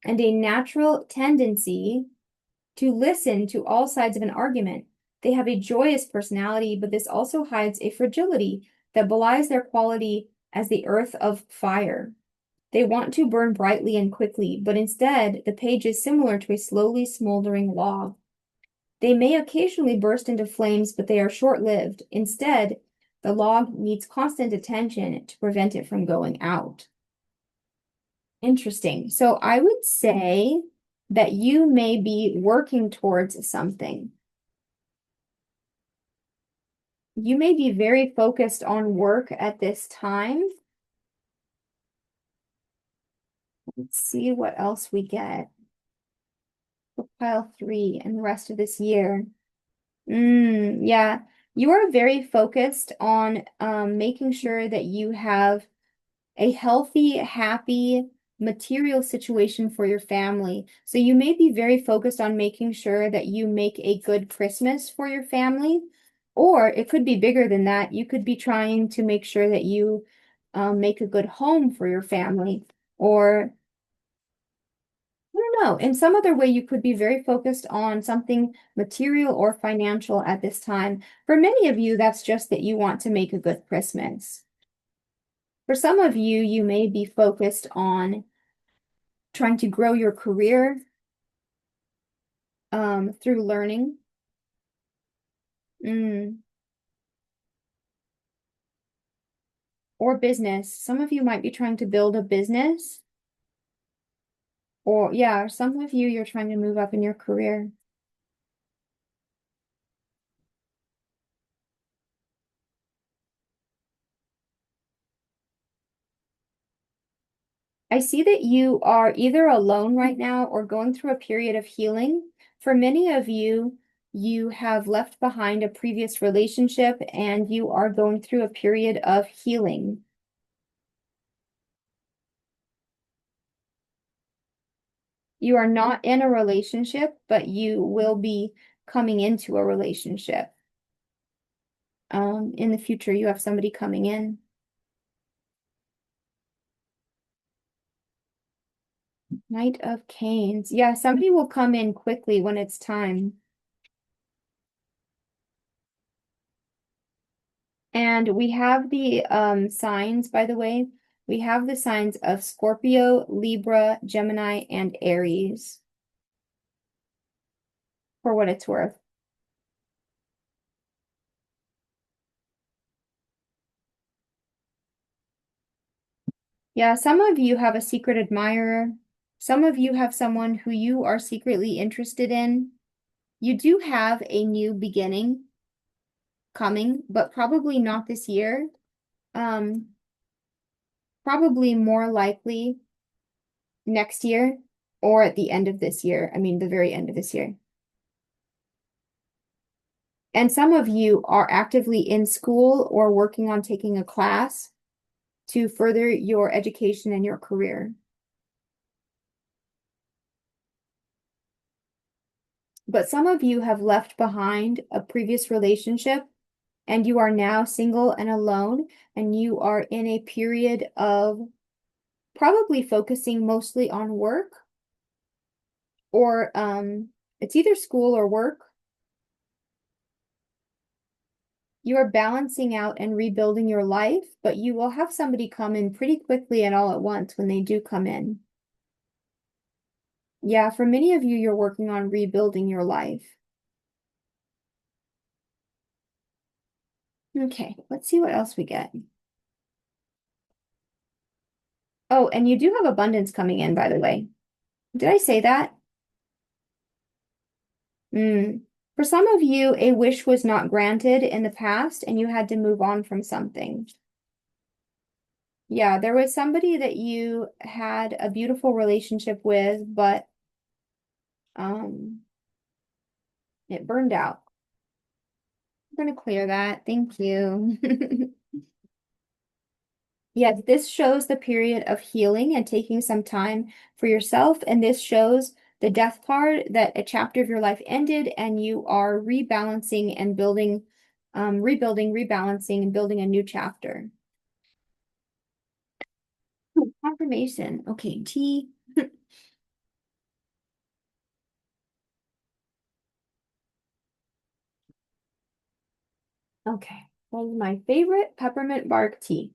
and a natural tendency to listen to all sides of an argument. They have a joyous personality, but this also hides a fragility that belies their quality as the earth of fire. They want to burn brightly and quickly, but instead, the page is similar to a slowly smoldering log. They may occasionally burst into flames, but they are short-lived. Instead, the log needs constant attention to prevent it from going out. Interesting. So I would say that you may be working towards something. You may be very focused on work at this time. Let's see what else we get for pile 3 and the rest of this year. Yeah, you are very focused on making sure that you have a healthy, happy, material situation for your family. So you may be very focused on making sure that you make a good Christmas for your family, or it could be bigger than that. You could be trying to make sure that you make a good home for your family, or I don't know, in some other way, you could be very focused on something material or financial at this time. For many of you, that's just that you want to make a good Christmas. For some of you, you may be focused on trying to grow your career through learning. Or business. Some of you might be trying to build a business. Or yeah, some of you, you're trying to move up in your career. I see that you are either alone right now or going through a period of healing. For many of you, you have left behind a previous relationship and you are going through a period of healing. You are not in a relationship, but you will be coming into a relationship. In the future, you have somebody coming in. Knight of Canes. Yeah, somebody will come in quickly when it's time. And we have the signs, by the way. We have the signs of Scorpio, Libra, Gemini, and Aries for what it's worth. Yeah, some of you have a secret admirer. Some of you have someone who you are secretly interested in. You do have a new beginning coming, but probably not this year. Um, Probably more likely next year or at the end of this year. I mean, the very end of this year. And some of you are actively in school or working on taking a class to further your education and your career. But some of you have left behind a previous relationship and you are now single and alone, and you are in a period of probably focusing mostly on work or it's either school or work. You are balancing out and rebuilding your life, but you will have somebody come in pretty quickly and all at once when they do come in. Yeah, for many of you, you're working on rebuilding your life. Okay, let's see what else we get. Oh, and you do have abundance coming in, by the way. Did I say that? Mm. For some of you, a wish was not granted in the past and you had to move on from something. Yeah, there was somebody that you had a beautiful relationship with, but um, it burned out. I'm going to clear that. Thank you. Yes, this shows the period of healing and taking some time for yourself. And this shows the death card that a chapter of your life ended and you are rebalancing and building, rebuilding, rebalancing, and building a new chapter. Confirmation. Okay, T. Okay, that is my favorite peppermint bark tea.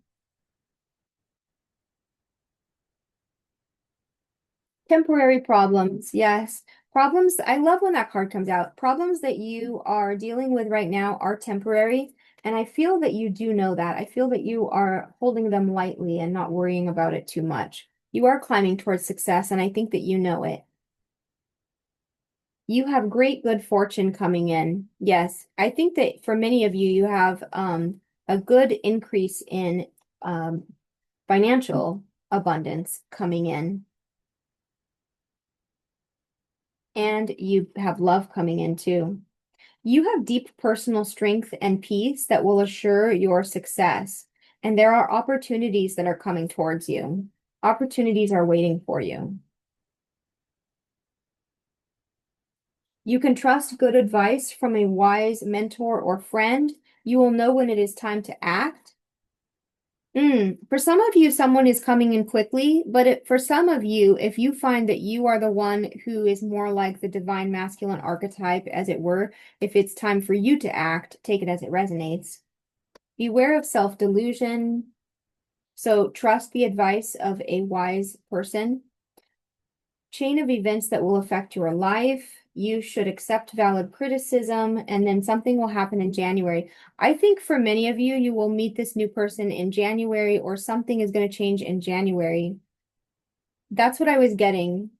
Temporary problems, yes. Problems, I love when that card comes out. Problems that you are dealing with right now are temporary, and I feel that you do know that. I feel that you are holding them lightly and not worrying about it too much. You are climbing towards success, and I think that you know it. You have great good fortune coming in. Yes, I think that for many of you, you have a good increase in um, financial abundance coming in. And you have love coming in too. You have deep personal strength and peace that will assure your success. And there are opportunities that are coming towards you. Opportunities are waiting for you. You can trust good advice from a wise mentor or friend. You will know when it is time to act. For some of you, someone is coming in quickly, but for some of you, if you find that you are the one who is more like the divine masculine archetype, as it were, if it's time for you to act, take it as it resonates. Beware of self-delusion. So trust the advice of a wise person. Chain of events that will affect your life. You should accept valid criticism, and then something will happen in January. I think for many of you, you will meet this new person in January, or something is going to change in January. That's what I was getting,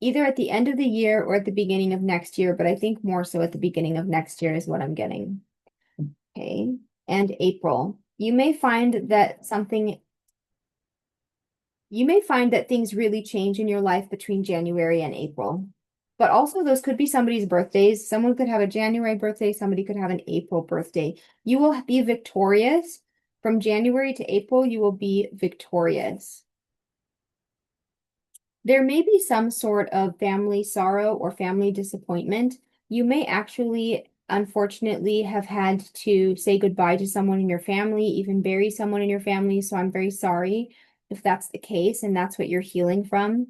either at the end of the year or at the beginning of next year, but I think more so at the beginning of next year is what I'm getting. Okay. And April. You may find that things really change in your life between January and April. But also, those could be somebody's birthdays. Someone could have a January birthday, somebody could have an April birthday. You will be victorious. From January to April, you will be victorious. There may be some sort of family sorrow or family disappointment. You may actually, unfortunately, have had to say goodbye to someone in your family, even bury someone in your family. So I'm very sorry if that's the case and that's what you're healing from.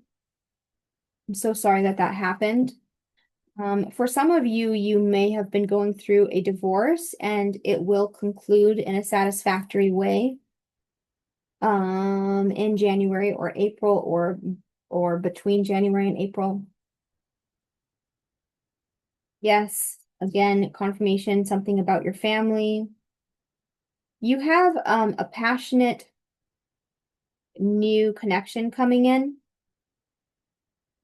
I'm so sorry that that happened. For some of you, you may have been going through a divorce and it will conclude in a satisfactory way in January or April or between January and April. Yes, again, confirmation, something about your family. You have a passionate new connection coming in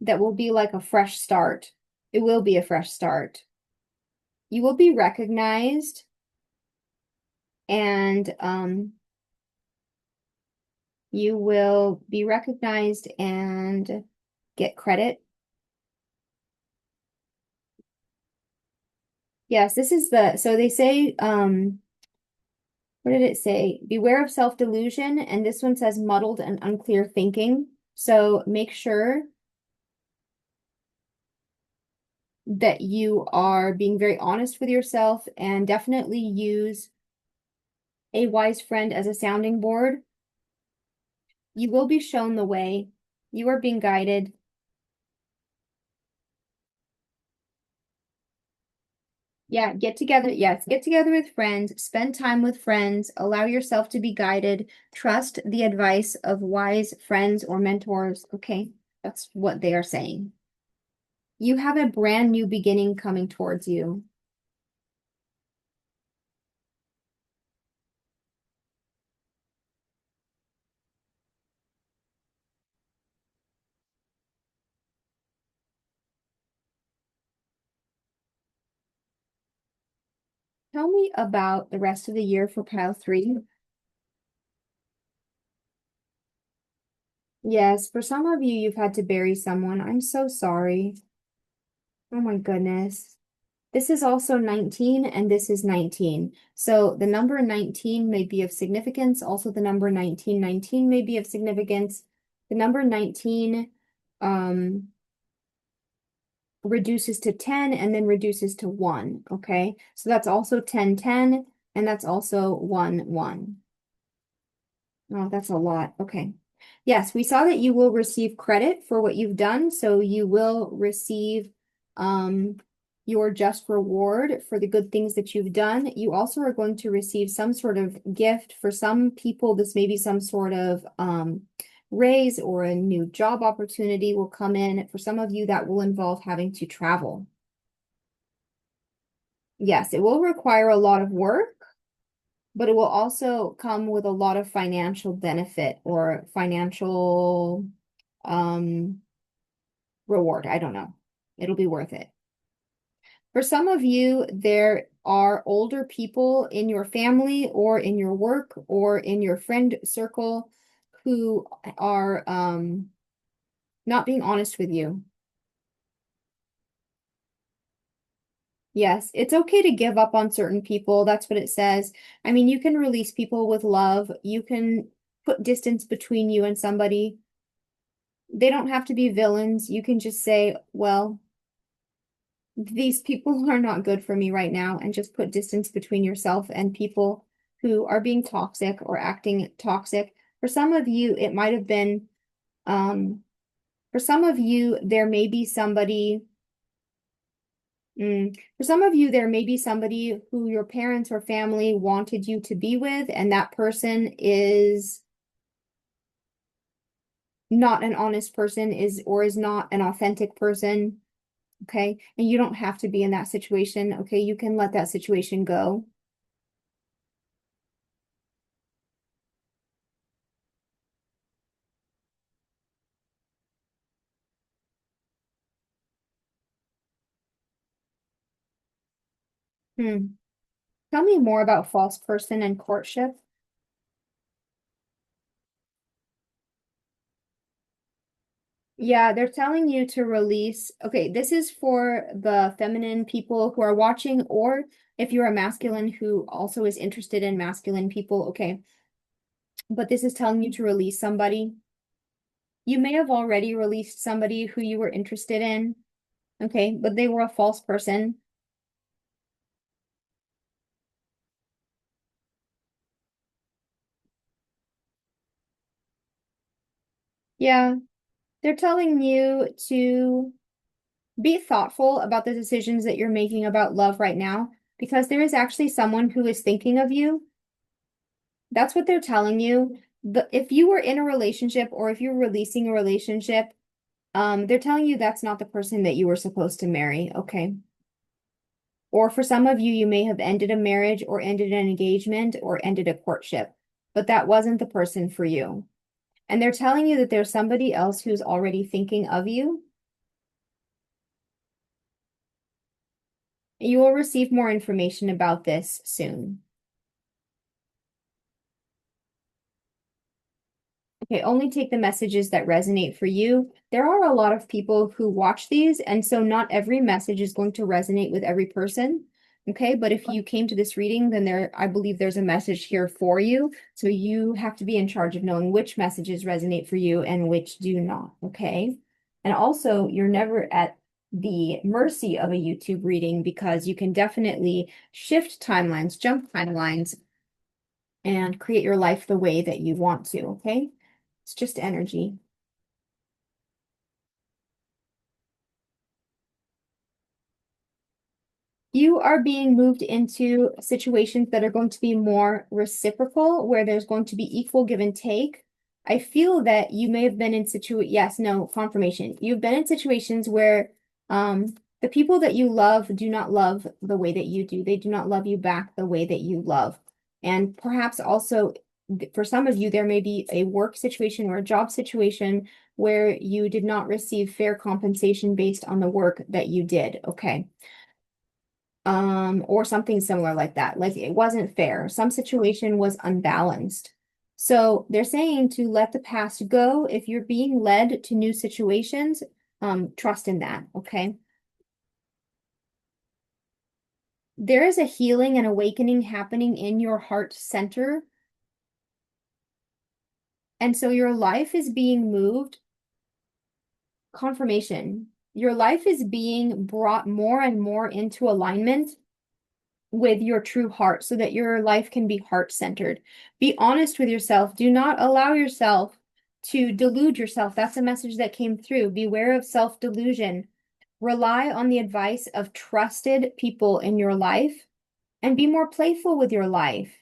that will be like a fresh start. It will be a fresh start. You will be recognized and you will be recognized and get credit. Yes, this is so they say, what did it say? Beware of self-delusion, and this one says muddled and unclear thinking. So make sure that you are being very honest with yourself and definitely use a wise friend as a sounding board. You will be shown the way. You are being guided. Yeah, get together. Yes, get together with friends, spend time with friends, allow yourself to be guided, trust the advice of wise friends or mentors. Okay, that's what they are saying. You have a brand new beginning coming towards you. Tell me about the rest of the year for pile three. Yes, for some of you, you've had to bury someone. I'm so sorry. Oh my goodness. This is also 19 and this is 19. So the number 19 may be of significance. Also, the number 1919 may be of significance. The number 19 um, reduces to 10 and then reduces to 1. Okay, so that's also 1010 and that's also 1 1. Oh, that's a lot. Okay. Yes, we saw that you will receive credit for what you've done, so you will receive um your just reward for the good things that you've done. You also are going to receive some sort of gift. For some people, this may be some sort of raise or a new job opportunity will come in. For some of you, that will involve having to travel. Yes, it will require a lot of work, but it will also come with a lot of financial benefit or financial um reward. I don't know. It'll be worth it. For some of you, there are older people in your family or in your work or in your friend circle who are not being honest with you. Yes, it's okay to give up on certain people. That's what it says. I mean, you can release people with love. You can put distance between you and somebody. They don't have to be villains. You can just say, well, these people are not good for me right now, and just put distance between yourself and people who are being toxic or acting toxic. For some of you, it might have been, for some of you, there may be somebody, for some of you, there may be somebody who your parents or family wanted you to be with, and that person is not an honest person, is not an authentic person. Okay. And you don't have to be in that situation. Okay. You can let that situation go. Hmm. Tell me more about false person and courtship. Yeah, they're telling you to release. Okay, this is for the feminine people who are watching, or if you're a masculine who also is interested in masculine people. Okay, but this is telling you to release somebody. You may have already released somebody who you were interested in. Okay, but they were a false person. Yeah, they're telling you to Be thoughtful about the decisions that you're making about love right now, because there is actually someone who is thinking of you. That's what they're telling you. If you were in a relationship or if you're releasing a relationship, they're telling you that's not the person that you were supposed to marry, okay? Or for some of you, you may have ended a marriage or ended an engagement or ended a courtship, but that wasn't the person for you. And they're telling you that there's somebody else who's already thinking of you. You will receive more information about this soon. Okay, only take the messages that resonate for you. There are a lot of people who watch these, and so not every message is going to resonate with every person. Okay, but if you came to this reading, then I believe there's a message here for you. So you have to be in charge of knowing which messages resonate for you and which do not. Okay. And also, you're never at the mercy of a YouTube reading because you can definitely shift timelines, jump timelines, and create your life the way that you want to. Okay. It's just energy. You are being moved into situations that are going to be more reciprocal, where there's going to be equal give and take. I feel that you may have been in yes, no, confirmation. You've been in situations where the people that you love do not love the way that you do. They do not love you back the way that you love. And perhaps also for some of you, there may be a work situation or a job situation where you did not receive fair compensation based on the work that you did. Okay. Or something similar like that. Like it wasn't fair. Some situation was unbalanced. So they're saying to let the past go. If you're being led to new situations, trust in that, okay? There is a healing and awakening happening in your heart center. And so your life is being moved. Confirmation. Your life is being brought more and more into alignment with your true heart so that your life can be heart-centered. Be honest with yourself. Do not allow yourself to delude yourself. That's a message that came through. Beware of self-delusion. Rely on the advice of trusted people in your life and be more playful with your life.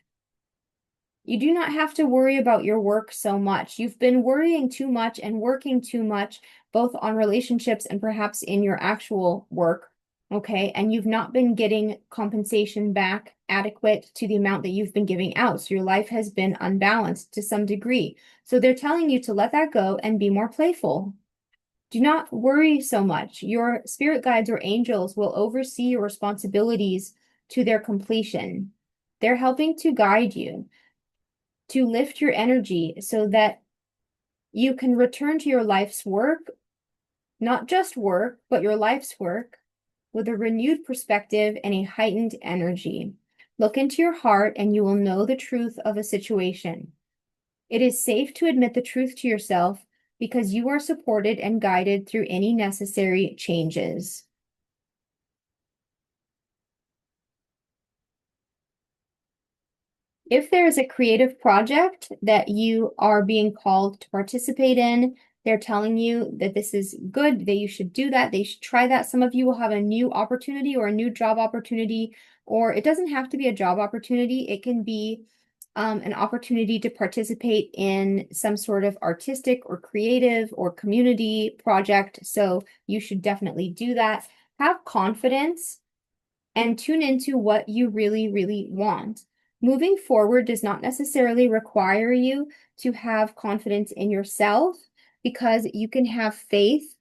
You do not have to worry about your work so much. You've been worrying too much and working too much, both on relationships and perhaps in your actual work. Okay. And you've not been getting compensation back adequate to the amount that you've been giving out. So your life has been unbalanced to some degree. So they're telling you to let that go and be more playful. Do not worry so much. Your spirit guides or angels will oversee your responsibilities to their completion. They're helping to guide you, to lift your energy so that you can return to your life's work, not just work, but your life's work with a renewed perspective and a heightened energy. Look into your heart and you will know the truth of a situation. It is safe to admit the truth to yourself because you are supported and guided through any necessary changes. If there is a creative project that you are being called to participate in, they're telling you that this is good, that you should do that, they should try that. Some of you will have a new opportunity or a new job opportunity, or it doesn't have to be a job opportunity. It can be an opportunity to participate in some sort of artistic or creative or community project. So you should definitely do that. Have confidence and tune into what you really, really want. Moving forward does not necessarily require you to have confidence in yourself because you can have faith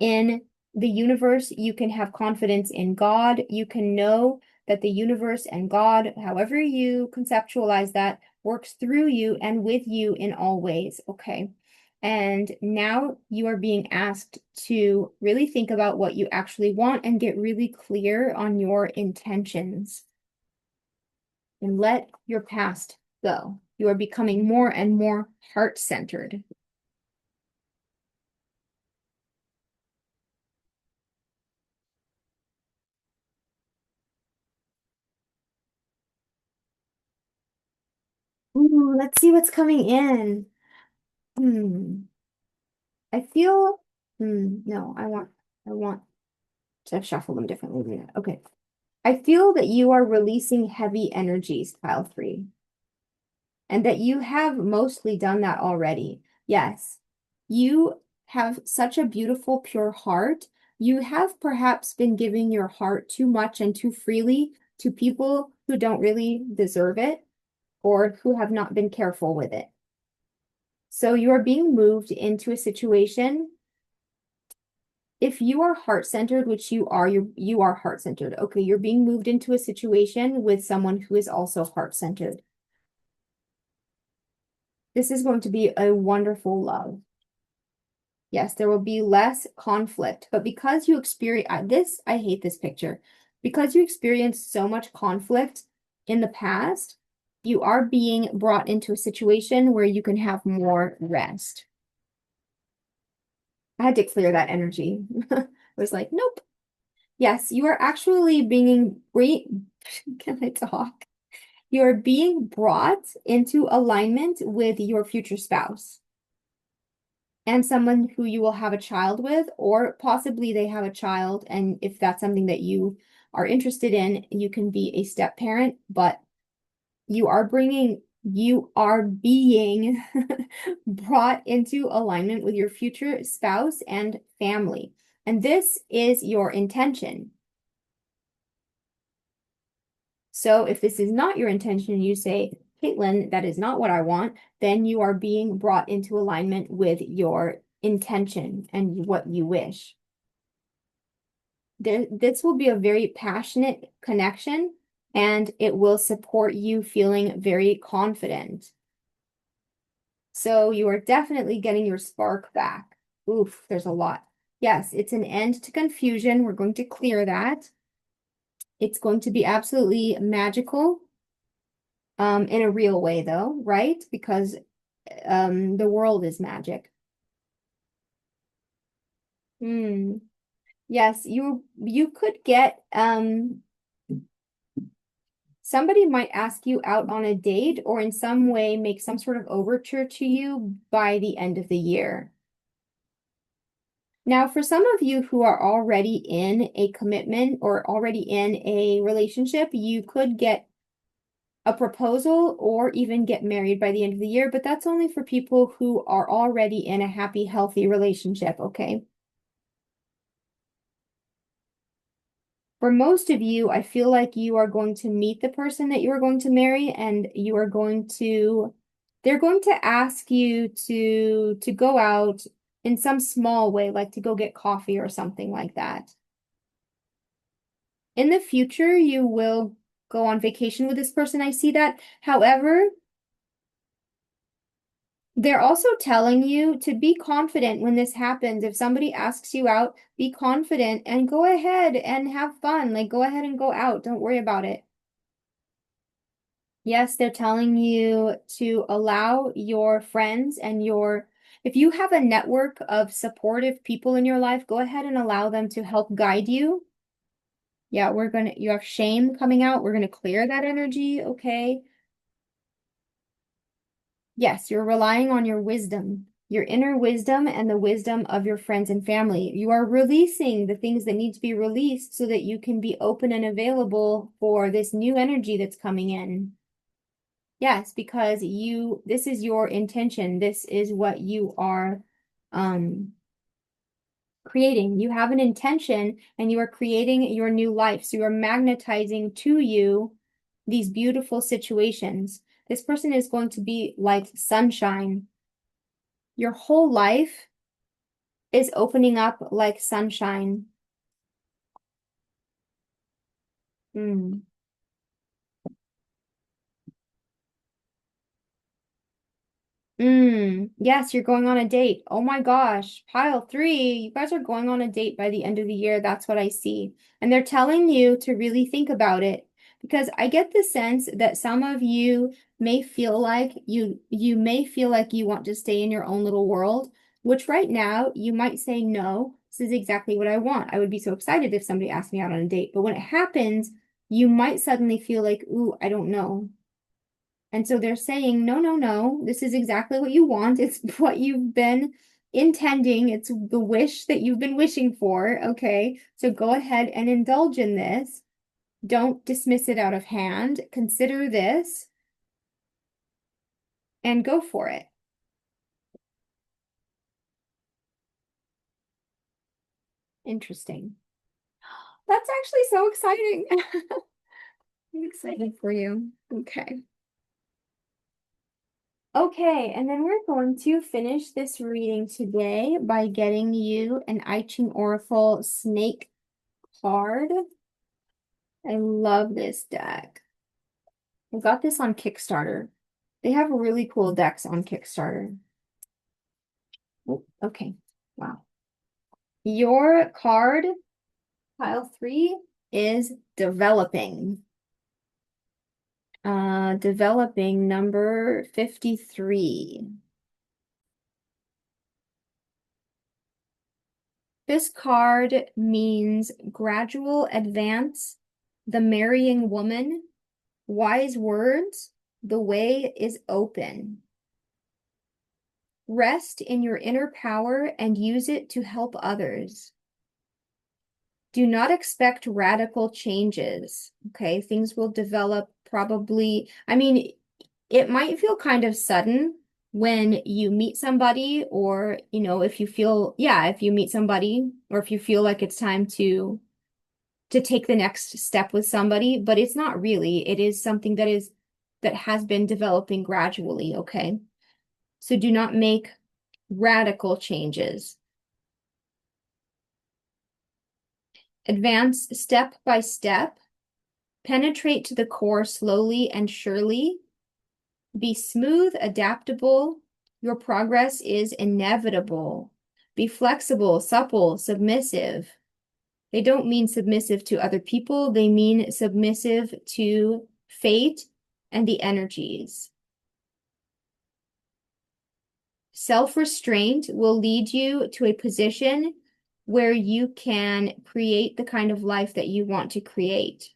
in the universe. You can have confidence in God. You can know that the universe and God, however you conceptualize that, works through you and with you in all ways. Okay. And now you are being asked to really think about what you actually want and get really clear on your intentions. And let your past go. You are becoming more and more heart-centered. Ooh, let's see what's coming in. Hmm. I feel, no, I want to shuffle them differently than that. Okay. I feel that you are releasing heavy energies, pile three, and that you have mostly done that already. Yes, you have such a beautiful, pure heart. You have perhaps been giving your heart too much and too freely to people who don't really deserve it or who have not been careful with it. So you are being moved into a situation. If you are heart-centered, which you are heart-centered. Okay, you're being moved into a situation with someone who is also heart-centered. This is going to be a wonderful love. Yes, there will be less conflict, but because you experience this, I hate this picture. Because you experienced so much conflict in the past, you are being brought into a situation where you can have more rest. I had to clear that energy. I was like, nope. Yes, you are actually being, can I talk? You are being brought into alignment with your future spouse and someone who you will have a child with, or possibly they have a child. And if that's something that you are interested in, you can be a step parent, but you are being brought into alignment with your future spouse and family. And this is your intention. So if this is not your intention, you say, Caitlin, that is not what I want, then you are being brought into alignment with your intention and what you wish. This will be a very passionate connection, and it will support you feeling very confident. So you are definitely getting your spark back. Oof, there's a lot. Yes, it's an end to confusion. We're going to clear that. It's going to be absolutely magical. In a real way though, right? Because the world is magic. Hmm. Yes, you could get somebody might ask you out on a date or in some way make some sort of overture to you by the end of the year. Now, for some of you who are already in a commitment or already in a relationship, you could get a proposal or even get married by the end of the year, but that's only for people who are already in a happy, healthy relationship, okay? For most of you, I feel like you are going to meet the person that you are going to marry, and you are going to, they're going to ask you to go out in some small way, like to go get coffee or something like that. In the future, you will go on vacation with this person. I see that. However, they're also telling you to be confident when this happens. If somebody asks you out, be confident and go ahead and have fun. Like, go ahead and go out. Don't worry about it. Yes, they're telling you to allow your friends and if you have a network of supportive people in your life, go ahead and allow them to help guide you. Yeah, you have shame coming out. We're gonna clear that energy, okay? Yes, you're relying on your wisdom, your inner wisdom and the wisdom of your friends and family. You are releasing the things that need to be released so that you can be open and available for this new energy that's coming in. Yes, because this is your intention. This is what you are creating. You have an intention and you are creating your new life. So you are magnetizing to you these beautiful situations. This person is going to be like sunshine. Your whole life is opening up like sunshine. Mm. Yes, you're going on a date. Oh my gosh, pile three, you guys are going on a date by the end of the year. That's what I see. And they're telling you to really think about it because I get the sense that some of you may feel like you may feel like you want to stay in your own little world, which right now you might say, no, this is exactly what I want. I would be so excited if somebody asked me out on a date. But when it happens, you might suddenly feel like, ooh, I don't know. And so they're saying, no, no, no, this is exactly what you want. It's what you've been intending, it's the wish that you've been wishing for, okay? So go ahead and indulge in this. Don't dismiss it out of hand. Consider this and go for it. Interesting. That's actually so exciting. I'm excited for you. Okay. Okay, and then we're going to finish this reading today by getting you an I Ching Oracle Snake card. I love this deck. I got this on Kickstarter. They have really cool decks on Kickstarter. Oh, okay. Wow. Your card, pile 3, is developing. Developing number 53. This card means gradual advance, the marrying woman, wise words, the way is open. Rest in your inner power and use it to help others. Do not expect radical changes. Okay, things will develop probably. I mean, it might feel kind of sudden when you meet somebody, or, if you feel, yeah, if you meet somebody, or if you feel like it's time to take the next step with somebody, but it's not really. It is something that has been developing gradually, okay? So do not make radical changes. Advance step by step. Penetrate to the core slowly and surely. Be smooth, adaptable. Your progress is inevitable. Be flexible, supple, submissive. They don't mean submissive to other people. They mean submissive to fate and the energies. Self-restraint will lead you to a position where you can create the kind of life that you want to create.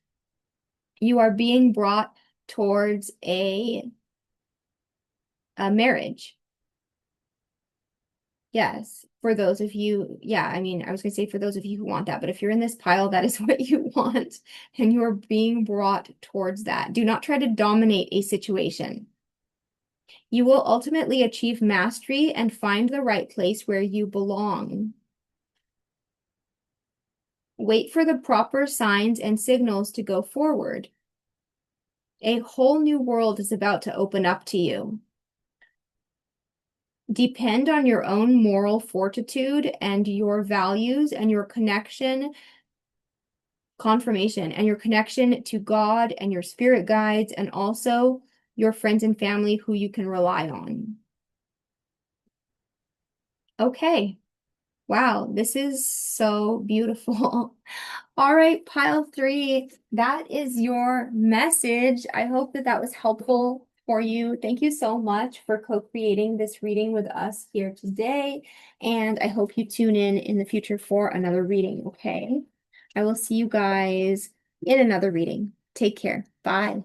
You are being brought towards a marriage. Yes, for those of you, yeah, I mean, I was going to say for those of you who want that, but if you're in this pile, that is what you want, and you are being brought towards that. Do not try to dominate a situation. You will ultimately achieve mastery and find the right place where you belong. Wait for the proper signs and signals to go forward. A whole new world is about to open up to you. Depend on your own moral fortitude and your values and your confirmation, and your connection to God and your spirit guides, and also your friends and family who you can rely on. Okay. Wow, this is so beautiful. All right, pile 3, that is your message. I hope that that was helpful for you. Thank you so much for co-creating this reading with us here today. And I hope you tune in the future for another reading, okay? I will see you guys in another reading. Take care. Bye.